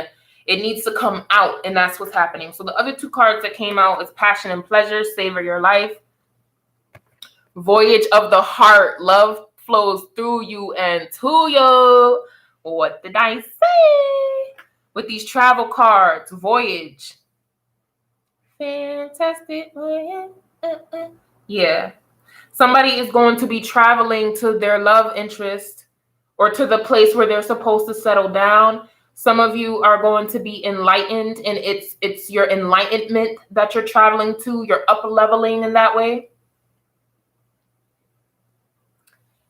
It needs to come out, and that's what's happening. So the other 2 cards that came out is passion and pleasure, savor your life. Voyage of the heart, love flows through you and to you. What did I say? With these travel cards, voyage. Fantastic. Yeah. Somebody is going to be traveling to their love interest or to the place where they're supposed to settle down. Some of you are going to be enlightened, and it's your enlightenment that you're traveling to. You're up leveling in that way.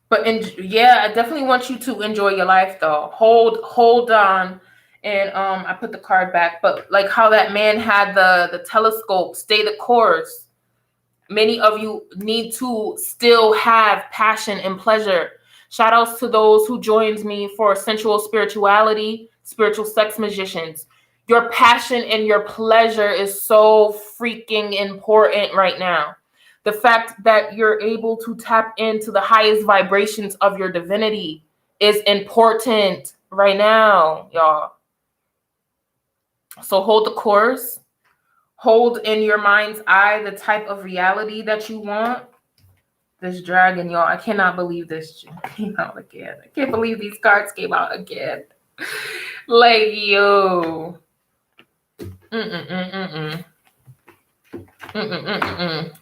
But yeah, I definitely want you to enjoy your life, though. Hold on. And I put the card back. But like how that man had the telescope, stay the course. Many of you need to still have passion and pleasure. Shout outs to those who joined me for sensual spirituality, spiritual sex magicians. Your passion and your pleasure is so freaking important right now. The fact that you're able to tap into the highest vibrations of your divinity is important right now, y'all. So hold the course. hold in your mind's eye the type of reality that you want. This dragon, y'all, I cannot believe this came out again. I can't believe these cards came out again. Like, yo.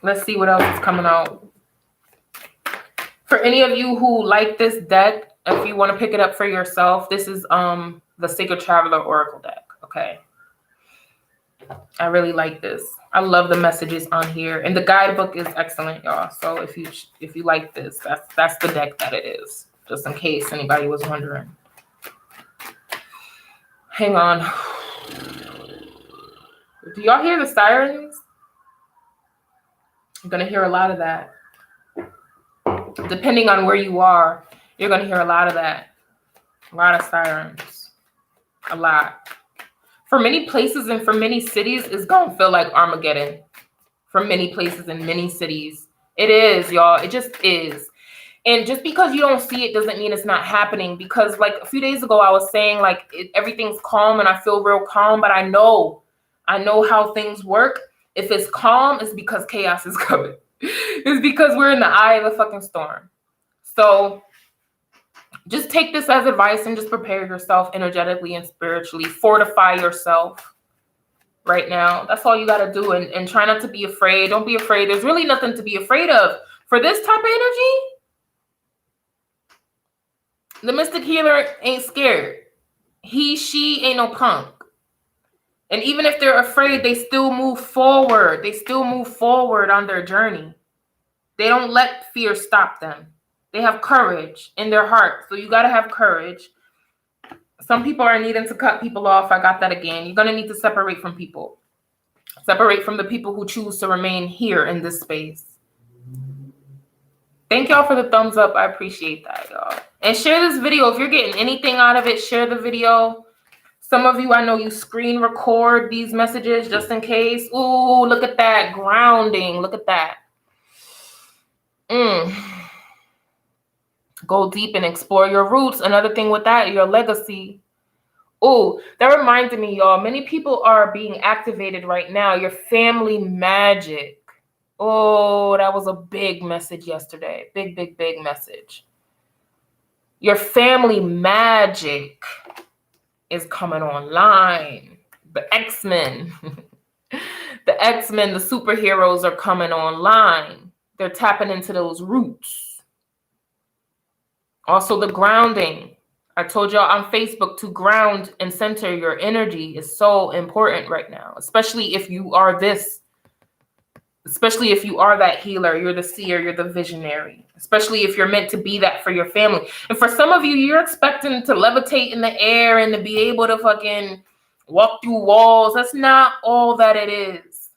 Let's see what else is coming out. For any of you who like this deck, if you want to pick it up for yourself, this is the Sacred Traveler Oracle deck, okay? I really like this. I love the messages on here, and the guidebook is excellent, y'all. So if you like this, that's the deck that it is, just in case anybody was wondering. Hang on. Do y'all hear the sirens? I'm gonna hear a lot of that. Depending on where you are, you're gonna hear a lot of that. A lot of sirens. A lot. For many places and for many cities, it's gonna feel like Armageddon. For many places and many cities. It is, y'all. It just is. And just because you don't see it doesn't mean it's not happening. Because like a few days ago, I was saying like everything's calm and I feel real calm, but I know how things work. If it's calm, it's because chaos is coming. It's because we're in the eye of the fucking storm. So just take this as advice and just prepare yourself energetically and spiritually. Fortify yourself right now. That's all you got to do. And try not to be afraid. Don't be afraid. There's really nothing to be afraid of. For this type of energy, the mystic healer ain't scared. She ain't no punk. And even if they're afraid, they still move forward. They still move forward on their journey. They don't let fear stop them. They have courage in their heart. So you got to have courage. Some people are needing to cut people off. I got that again. You're going to need to separate from people. Separate from the people who choose to remain here in this space. Thank y'all for the thumbs up. I appreciate that, y'all. And share this video. If you're getting anything out of it, share the video. Some of you, I know you screen record these messages just in case. Ooh, look at that. Grounding. Look at that. Go deep and explore your roots. Another thing with that, your legacy. Oh, that reminded me, y'all. Many people are being activated right now. Your family magic. Oh, that was a big message yesterday. Big, big, big message. Your family magic is coming online. The X-Men. The X-Men, the superheroes are coming online. They're tapping into those roots. Also, the grounding. I told y'all on Facebook to ground and center your energy is so important right now, especially if you are this. Especially if you are that healer, you're the seer, you're the visionary. Especially if you're meant to be that for your family. And for some of you, you're expecting to levitate in the air and to be able to fucking walk through walls. That's not all that it is.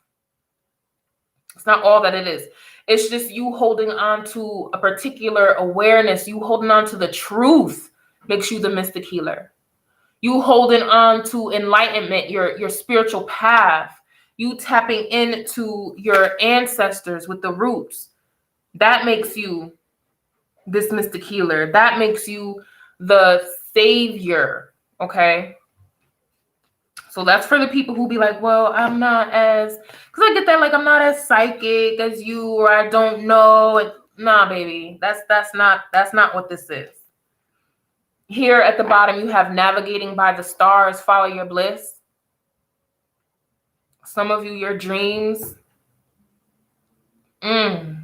It's not all that it is. It's just you holding on to a particular awareness. You holding on to the truth makes you the mystic healer. You holding on to enlightenment, your spiritual path. You tapping into your ancestors with the roots. That makes you this mystic healer. That makes you the savior, okay? So that's for the people who be like, well, I'm not as, because I get that, like, I'm not as psychic as you, or I don't know. Nah, baby, that's not what this is. Here at the bottom, you have navigating by the stars, follow your bliss. Some of you, your dreams. I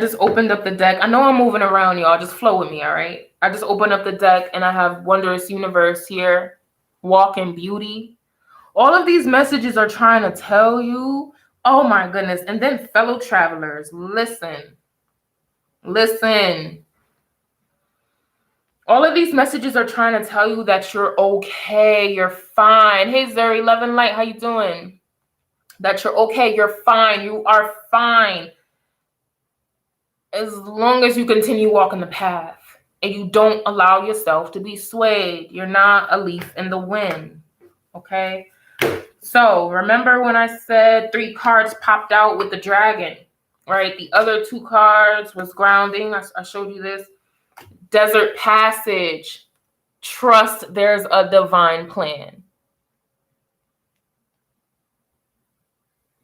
just opened up the deck. I know I'm moving around, y'all. Just flow with me, all right? I just opened up the deck, and I have Wondrous Universe here. Walk in beauty. All of these messages are trying to tell you, oh my goodness. And then fellow travelers, listen. All of these messages are trying to tell you that you're okay, you're fine. Hey, Zuri, Love and Light, how you doing? That you're okay, you're fine, you are fine. As long as you continue walking the path and you don't allow yourself to be swayed. You're not a leaf in the wind, okay? So remember when I said 3 cards popped out with the dragon, right? The other 2 cards was grounding. I showed you this. Desert passage. Trust there's a divine plan.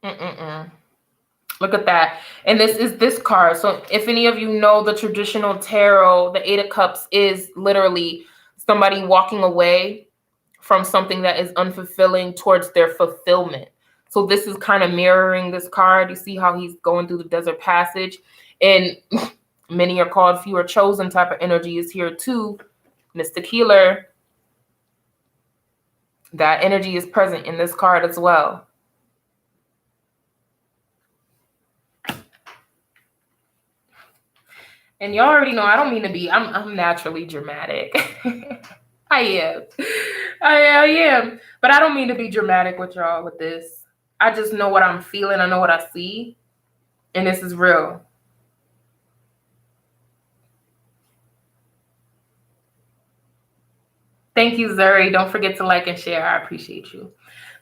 Look at that. And this is this card. So if any of you know the traditional tarot, the Eight of Cups is literally somebody walking away from something that is unfulfilling towards their fulfillment. So this is kind of mirroring this card. You see how he's going through the desert passage, and many are called, few are chosen type of energy is here too. Mystic Healer. That energy is present in this card as well. And y'all already know I don't mean to be, I'm naturally dramatic. I am. But I don't mean to be dramatic with y'all with this. I just know what I'm feeling. I know what I see. And this is real. Thank you, Zuri. Don't forget to like and share. I appreciate you.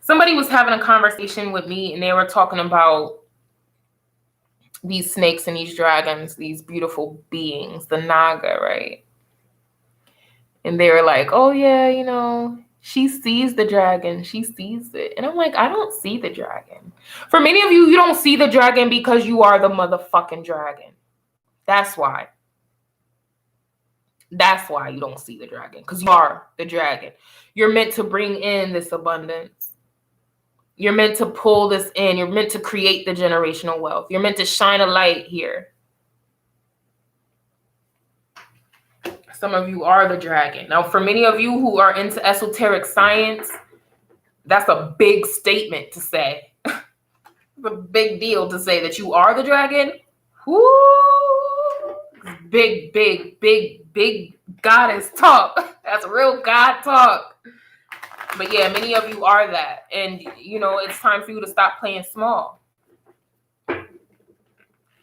Somebody was having a conversation with me and they were talking about these snakes and these dragons, these beautiful beings, the Naga, right? And they were like, oh yeah, you know, she sees the dragon. She sees it. And I'm like, I don't see the dragon. For many of you, you don't see the dragon because you are the motherfucking dragon. That's why. That's why you don't see the dragon, because you are the dragon. You're meant to bring in this abundance. You're meant to pull this in. You're meant to create the generational wealth. You're meant to shine a light here. Some of you are the dragon. Now, for many of you who are into esoteric science, that's a big statement to say. It's a big deal to say that you are the dragon. Woo! Big, big, big, big goddess talk. That's real God talk. But yeah, many of you are that. And, you know, it's time for you to stop playing small.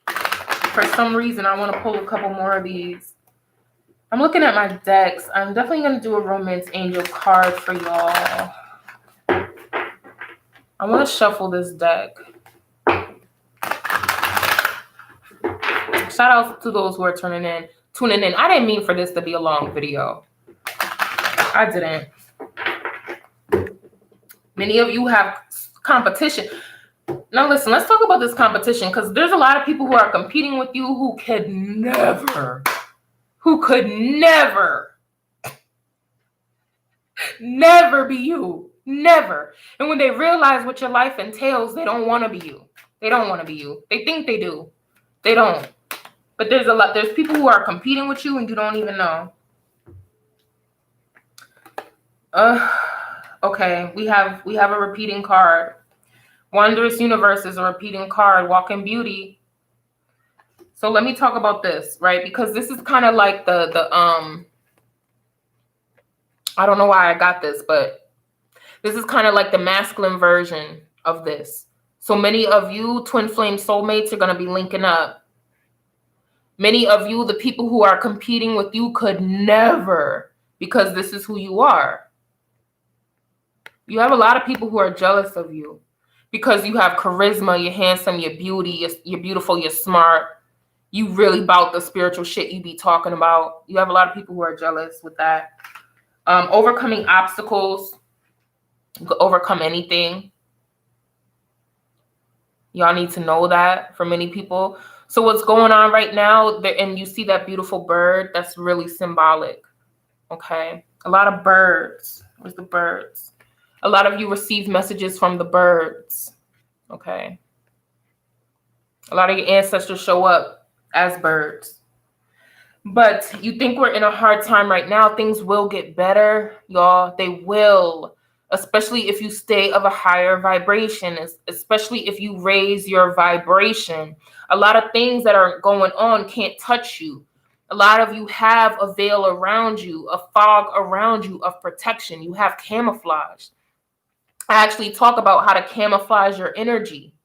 For some reason, I want to pull a couple more of these. I'm looking at my decks. I'm definitely going to do a romance angel card for y'all. I want to shuffle this deck. Shout out to those who are tuning in. I didn't mean for this to be a long video. I didn't. Many of you have competition. Now listen, let's talk about this competition, because there's a lot of people who are competing with you who could never be you. Never. And when they realize what your life entails, they don't want to be you. They don't want to be you. They think they do. They don't. But there's people who are competing with you and you don't even know. Okay, we have a repeating card. Wondrous Universe is a repeating card. Walk in Beauty. So let me talk about this, right? Because this is kind of like the I don't know why I got this, but this is kind of like the masculine version of this. So many of you twin flame soulmates are going to be linking up. Many of you, the people who are competing with you, could never, because this is who you are. You have a lot of people who are jealous of you because you have charisma, you're handsome, you're beauty, you're beautiful, you're smart. You really about the spiritual shit you be talking about. You have a lot of people who are jealous with that. Overcoming obstacles. You can overcome anything. Y'all need to know that for many people. So what's going on right now, and you see that beautiful bird, that's really symbolic. Okay. A lot of birds. Where's the birds? A lot of you receive messages from the birds. Okay. A lot of your ancestors show up as birds. But you think we're in a hard time right now. Things will get better, y'all. They will. Especially if you stay of a higher vibration, especially if you raise your vibration. A lot of things that are going on can't touch you. A lot of you have a veil around you, a fog around you of protection. You have camouflage. I actually talk about how to camouflage your energy.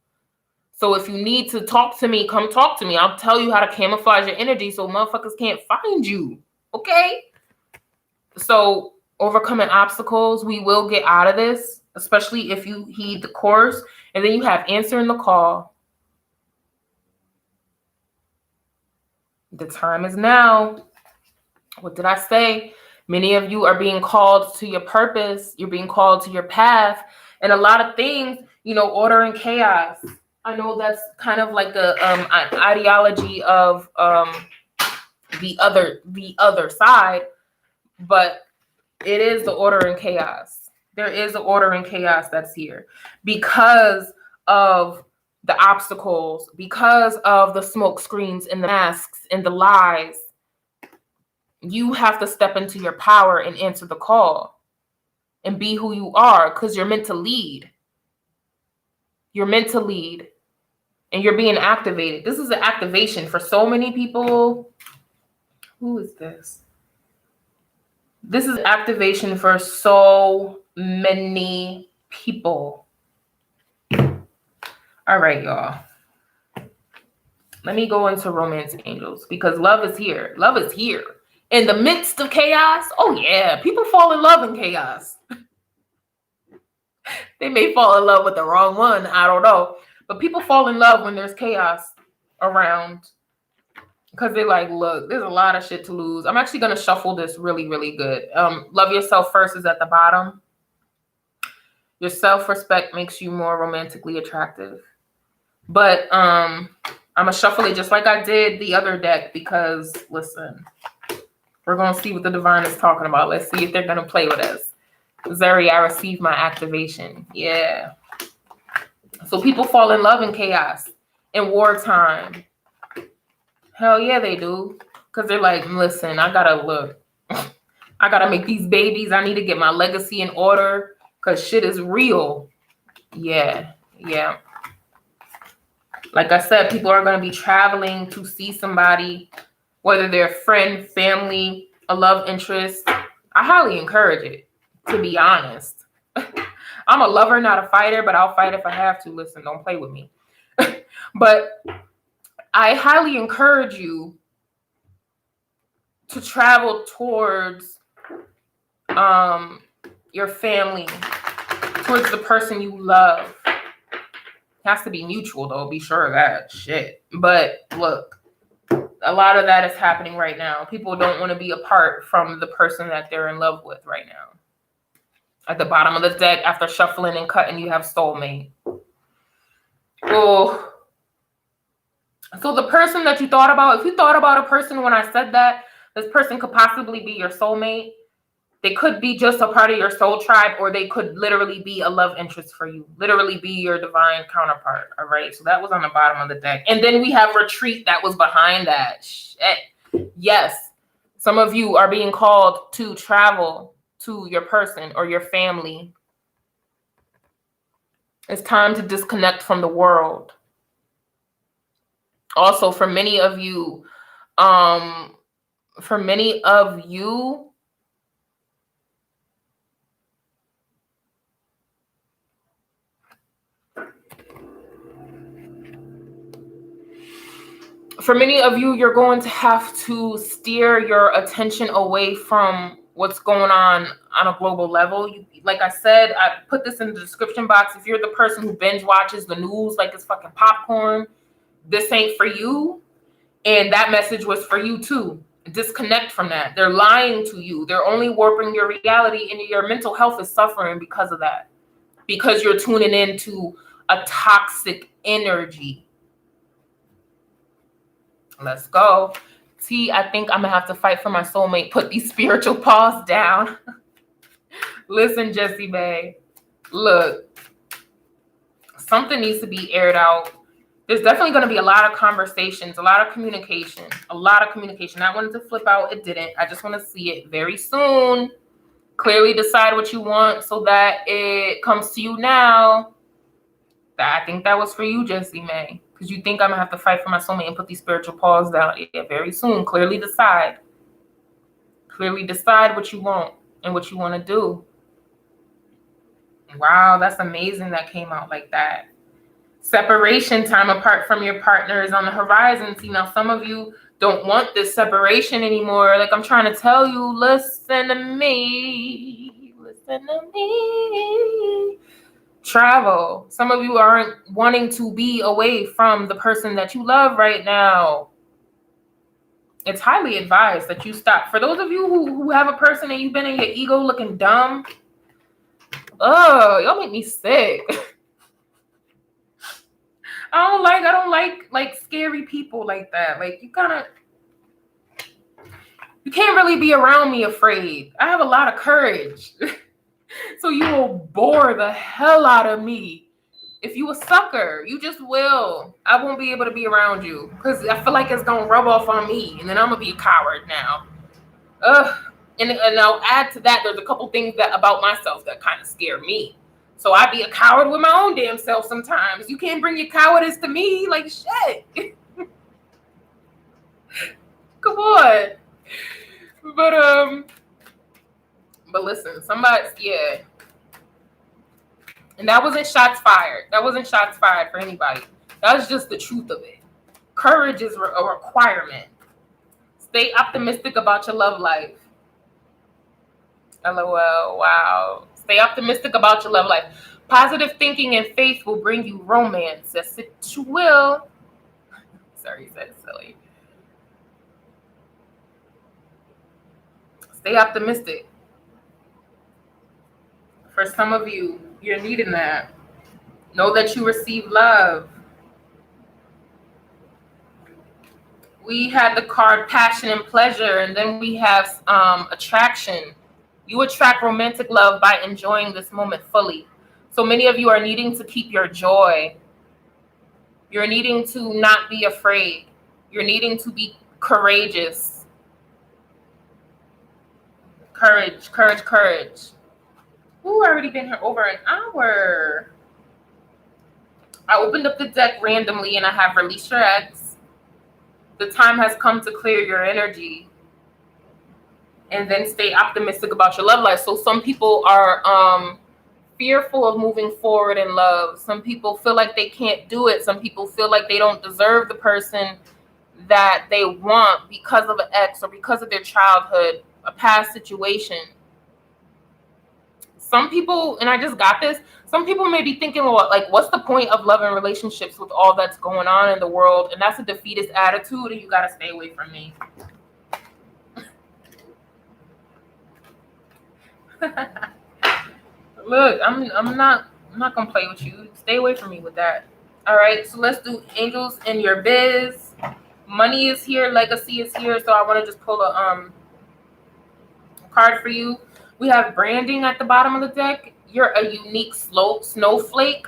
So if you need to talk to me, come talk to me. I'll tell you how to camouflage your energy so motherfuckers can't find you. Okay? So overcoming obstacles, we will get out of this, especially if you heed the course. And then you have answering the call. The time is now. What did I say? Many of you are being called to your purpose. You're being called to your path. And a lot of things, You know, order and chaos. I know that's kind of like an ideology of the other side, but it is the order and chaos. There is the order and chaos that's here because of the obstacles, because of the smoke screens and the masks and the lies. You have to step into your power and answer the call and be who you are, because you're meant to lead. You're meant to lead, and you're being activated. This is an activation for so many people. Who is this? This is activation for so many people. All right, y'all. Let me go into romance angels, because love is here. Love is here. In the midst of chaos, oh yeah, people fall in love in chaos. They may fall in love with the wrong one, I don't know. But people fall in love when there's chaos around, because they're like, look, there's a lot of shit to lose. I'm actually going to shuffle this really, really good. Love yourself first is at the bottom. Your self-respect makes you more romantically attractive. But I'm going to shuffle it just like I did the other deck, because, listen, we're going to see what the divine is talking about. Let's see if they're going to play with us. Zeri, I received my activation. Yeah. So people fall in love in chaos, in wartime. Hell yeah, they do. Because they're like, listen, I got to look. I got to make these babies. I need to get my legacy in order, because shit is real. Yeah. Yeah. Like I said, people are going to be traveling to see somebody, whether they're a friend, family, a love interest. I highly encourage it, to be honest. I'm a lover, not a fighter, but I'll fight if I have to. Listen, don't play with me. But I highly encourage you to travel towards your family, towards the person you love. It has to be mutual, though. Be sure of that shit. But look, a lot of that is happening right now. People don't want to be apart from the person that they're in love with right now. At the bottom of the deck, after shuffling and cutting, you have soulmate. Oh. So the person that you thought about, if you thought about a person when I said that, this person could possibly be your soulmate. They could be just a part of your soul tribe, or they could literally be a love interest for you. Literally be your divine counterpart. All right. So that was on the bottom of the deck. And then we have retreat that was behind that. Shit. Yes. Some of you are being called to travel to your person or your family. It's time to disconnect from the world. Also, for many of you, you're going to have to steer your attention away from what's going on a global level. Like I said, I put this in the description box. If you're the person who binge watches the news like it's fucking popcorn, this ain't for you. And that message was for you too. Disconnect from that. They're lying to you. They're only warping your reality, and your mental health is suffering because of that. Because you're tuning into a toxic energy. Let's go. See, I think I'm going to have to fight for my soulmate. Put these spiritual paws down. Listen, Jessie Bay. Look. Something needs to be aired out. There's definitely going to be a lot of conversations, a lot of communication. I wanted to flip out. It didn't. I just want to see it very soon. Clearly decide what you want so that it comes to you now. I think that was for you, Jessie May. Because you think I'm going to have to fight for my soulmate and put these spiritual paws down. Yeah, very soon. Clearly decide. Clearly decide what you want and what you want to do. Wow, that's amazing that came out like that. Separation, time apart from your partner, is on the horizon. See, now some of you don't want this separation anymore. Like I'm trying to tell you, listen to me. Listen to me. Travel. Some of you aren't wanting to be away from the person that you love right now. It's highly advised that you stop. For those of you who have a person and you've been in your ego looking dumb, oh, y'all make me sick. I don't like scary people like that. Like you can't really be around me afraid. I have a lot of courage. So you will bore the hell out of me. If you a sucker, you just will. I won't be able to be around you because I feel like it's gonna rub off on me, and then I'm gonna be a coward now. Ugh. And I'll add to that. There's a couple things that about myself that kind of scare me. So I be a coward with my own damn self sometimes. You can't bring your cowardice to me, like shit. Come on. But listen, yeah. And that wasn't shots fired. That wasn't shots fired for anybody. That was just the truth of it. Courage is a requirement. Stay optimistic about your love life. LOL. Wow. Stay optimistic about your love life. Positive thinking and faith will bring you romance. Yes, it will. Sorry, you said it silly. Stay optimistic. For some of you, you're needing that. Know that you receive love. We had the card passion and pleasure, and then we have attraction. You attract romantic love by enjoying this moment fully. So many of you are needing to keep your joy. You're needing to not be afraid. You're needing to be courageous. Courage, courage, courage. Ooh, I already been here over an hour. I opened up the deck randomly and I have released your ex. The time has come to clear your energy. And then stay optimistic about your love life. So some people are fearful of moving forward in love. Some people feel like they can't do it. Some people feel like they don't deserve the person that they want because of an ex or because of their childhood, a past situation. Some people, and I just got this, some people may be thinking, well, like, what's the point of love and relationships with all that's going on in the world? And that's a defeatist attitude, and you got to stay away from me. Look, I'm not gonna play with you. Stay away from me with that. All right, so let's do angels in your biz. Money is here, legacy is here. So I want to just pull a card for you. We have branding at the bottom of the deck. You're a unique snowflake.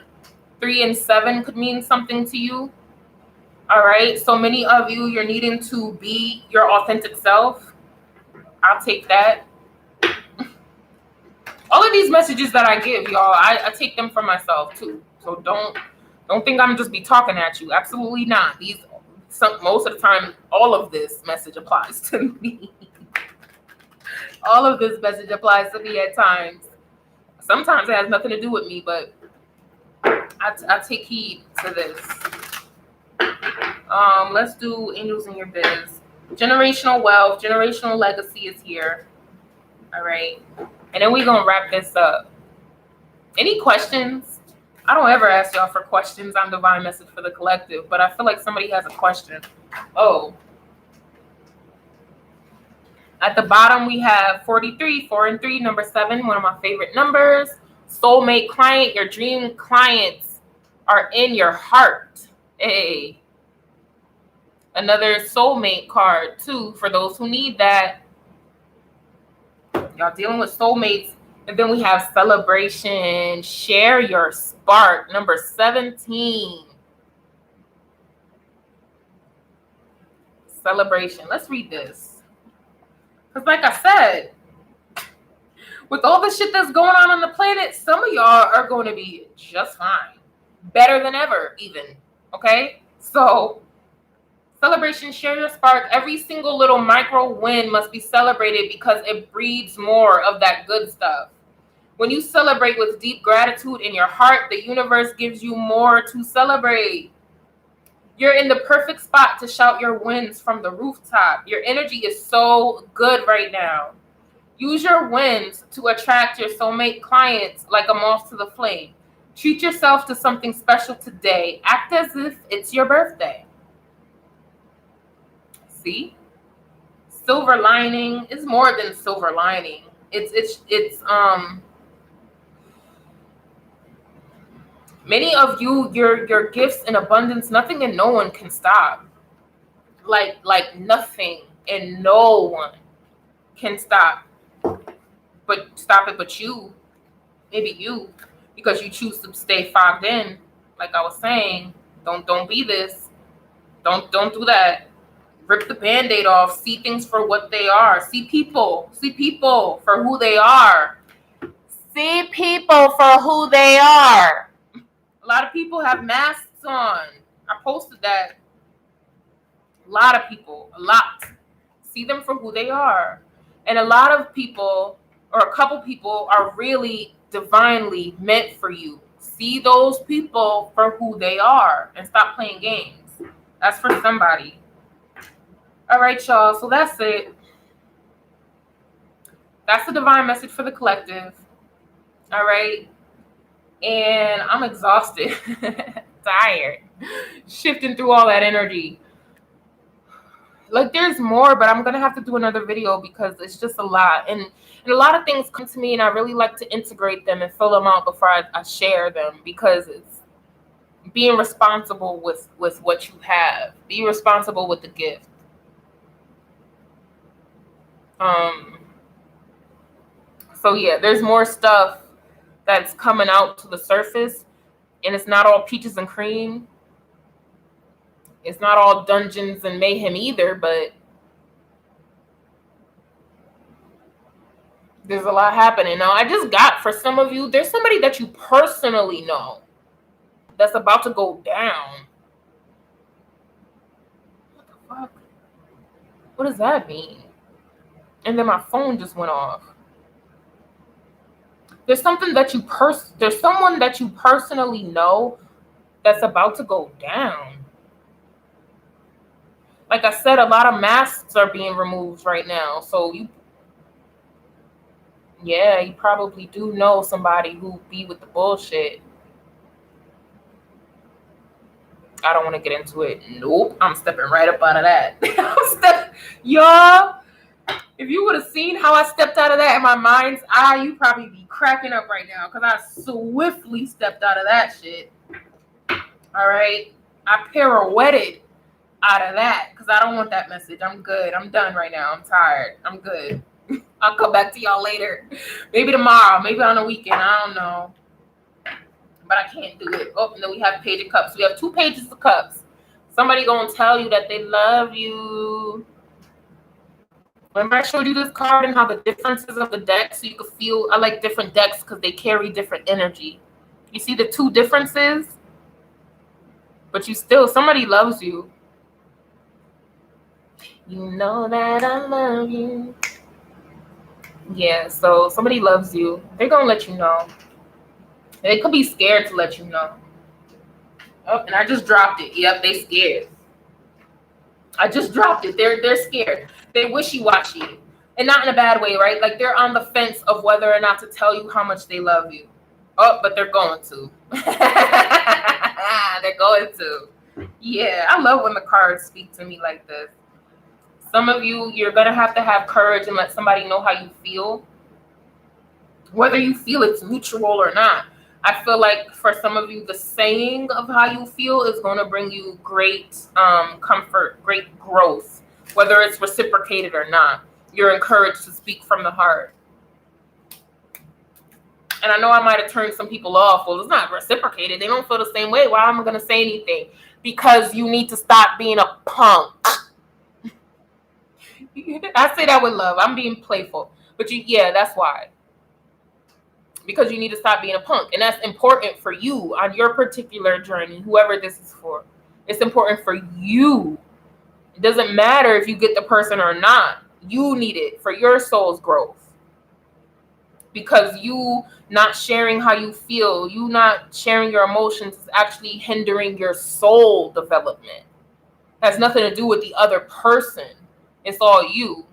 3 and 7 could mean something to you. All right, so many of you, you're needing to be your authentic self. I'll take that. All of these messages that I give, y'all, I take them for myself too. So don't think I'm just be talking at you. Absolutely not. Most of the time, all of this message applies to me. All of this message applies to me at times. Sometimes it has nothing to do with me, but I take heed to this. Let's do angels in your biz. Generational wealth, generational legacy is here. All right. And then we're going to wrap this up. Any questions? I don't ever ask y'all for questions on Divine Message for the Collective, but I feel like somebody has a question. Oh. At the bottom, we have 43, 4 and 3, number 7, one of my favorite numbers. Soulmate client, your dream clients are in your heart. Hey. Another soulmate card, too, for those who need that. Y'all dealing with soulmates. And then we have celebration. Share your spark. Number 17. Celebration. Let's read this. Because like I said, with all the shit that's going on the planet, some of y'all are going to be just fine. Better than ever, even. Okay? So, celebration, share your spark. Every single little micro win must be celebrated because it breeds more of that good stuff. When you celebrate with deep gratitude in your heart, the universe gives you more to celebrate. You're in the perfect spot to shout your wins from the rooftop. Your energy is so good right now. Use your wins to attract your soulmate clients like a moth to the flame. Treat yourself to something special today. Act as if it's your birthday. See? Silver lining is more than silver lining. It's Many of you, your gifts in abundance, nothing and no one can stop. Like nothing and no one can stop it but you. Maybe you, because you choose to stay fogged in. Like I was saying, don't be this. Don't do that. Rip the band-aid off. See things for what they are. See people for who they are. See people for who they are. A lot of people have masks on. I posted that. A lot of people, a lot. See them for who they are. And a lot of people, or a couple people, are really divinely meant for you. See those people for who they are and stop playing games. That's for somebody. All right, y'all. So that's it. That's the divine message for the collective. All right. And I'm exhausted, tired, shifting through all that energy. Like there's more, but I'm going to have to do another video because it's just a lot. And a lot of things come to me and I really like to integrate them and fill them out before I share them, because it's being responsible with what you have. Be responsible with the gift. So yeah, there's more stuff that's coming out to the surface, and it's not all peaches and cream. It's not all dungeons and mayhem either, but there's a lot happening. Now, I just got, for some of you, there's somebody that you personally know that's about to go down. What the fuck? What does that mean? And then my phone just went off. There's someone that you personally know that's about to go down. Like I said, a lot of masks are being removed right now. So you probably do know somebody who be with the bullshit. I don't want to get into it. Nope. I'm stepping right up out of that. Y'all, if you would have seen how I stepped out of that in my mind's eye, you'd probably be cracking up right now, because I swiftly stepped out of that shit. All right? I pirouetted out of that because I don't want that message. I'm good. I'm done right now. I'm tired. I'm good. I'll come back to y'all later. Maybe tomorrow. Maybe on the weekend. I don't know. But I can't do it. Oh, and then we have Page of Cups. We have 2 pages of cups. Somebody gonna tell you that they love you. Remember I showed you this card and how the differences of the decks, so you could feel, I like different decks because they carry different energy. You see the 2 differences? But somebody loves you. You know that I love you. Yeah, so somebody loves you. They're going to let you know. They could be scared to let you know. Oh, and I just dropped it. Yep, they scared. I just dropped it. They're scared. They're wishy-washy. And not in a bad way, right? Like they're on the fence of whether or not to tell you how much they love you. Oh, but they're going to. They're going to. Yeah, I love when the cards speak to me like this. Some of you, you're going to have courage and let somebody know how you feel. Whether you feel it's mutual or not. I feel like for some of you, the saying of how you feel is going to bring you great comfort, great growth, whether it's reciprocated or not. You're encouraged to speak from the heart. And I know I might have turned some people off. Well, it's not reciprocated. They don't feel the same way. Why am I going to say anything? Because you need to stop being a punk. I say that with love. I'm being playful. But that's why. Because you need to stop being a punk. And that's important for you on your particular journey, whoever this is for. It's important for you. It doesn't matter if you get the person or not. You need it for your soul's growth. Because you not sharing how you feel, you not sharing your emotions is actually hindering your soul development. It has nothing to do with the other person. It's all you.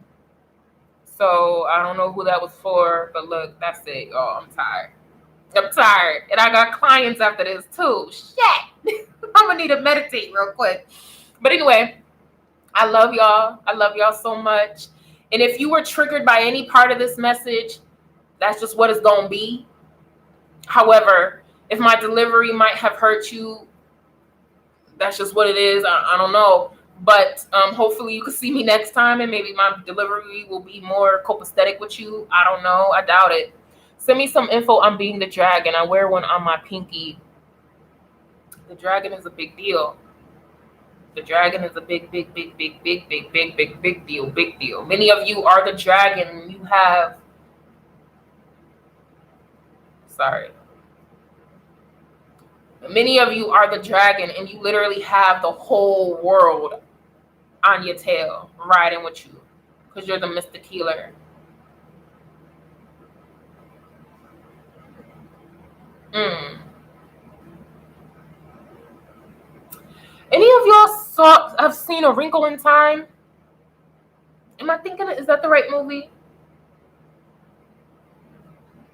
So I don't know who that was for, but look, that's it, y'all. I'm tired. And I got clients after this too. Shit. I'm gonna need to meditate real quick. But anyway, I love y'all. I love y'all so much. And if you were triggered by any part of this message, that's just what it's gonna be. However, If my delivery might have hurt you, that's just what it is. I don't know. But hopefully you can see me next time and maybe my delivery will be more copacetic with you. I don't know. I doubt it. Send me some info on being the dragon. I wear one on my pinky. The dragon is a big deal. The dragon is a big deal. Big deal. Many of you are the dragon. You have... Sorry. Many of you are the dragon and you literally have the whole world on your tail riding with you because you're the mystic healer. Any of y'all have seen A Wrinkle in Time? Am I thinking, is that the right movie?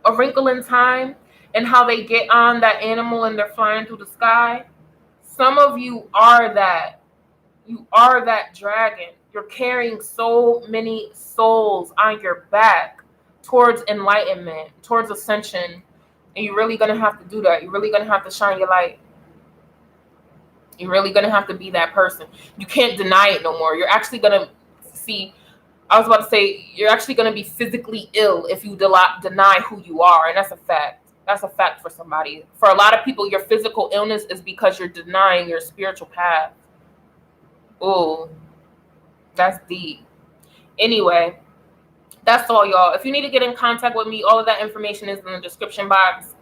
A Wrinkle in Time, and how they get on that animal and they're flying through the sky. Some of you are that. You are that dragon. You're carrying so many souls on your back towards enlightenment, towards ascension. And you're really going to have to do that. You're really going to have to shine your light. You're really going to have to be that person. You can't deny it no more. You're actually going to see... I was about to say, you're actually going to be physically ill if you deny who you are. And that's a fact. That's a fact for somebody. For a lot of people, your physical illness is because you're denying your spiritual path. Ooh, that's deep. Anyway, that's all, y'all. If you need to get in contact with me, all of that information is in the description box.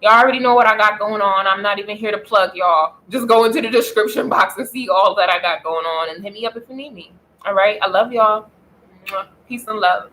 Y'all already know what I got going on. I'm not even here to plug y'all. Just go into the description box and see all that I got going on and hit me up if you need me. All right? I love y'all. Peace and love.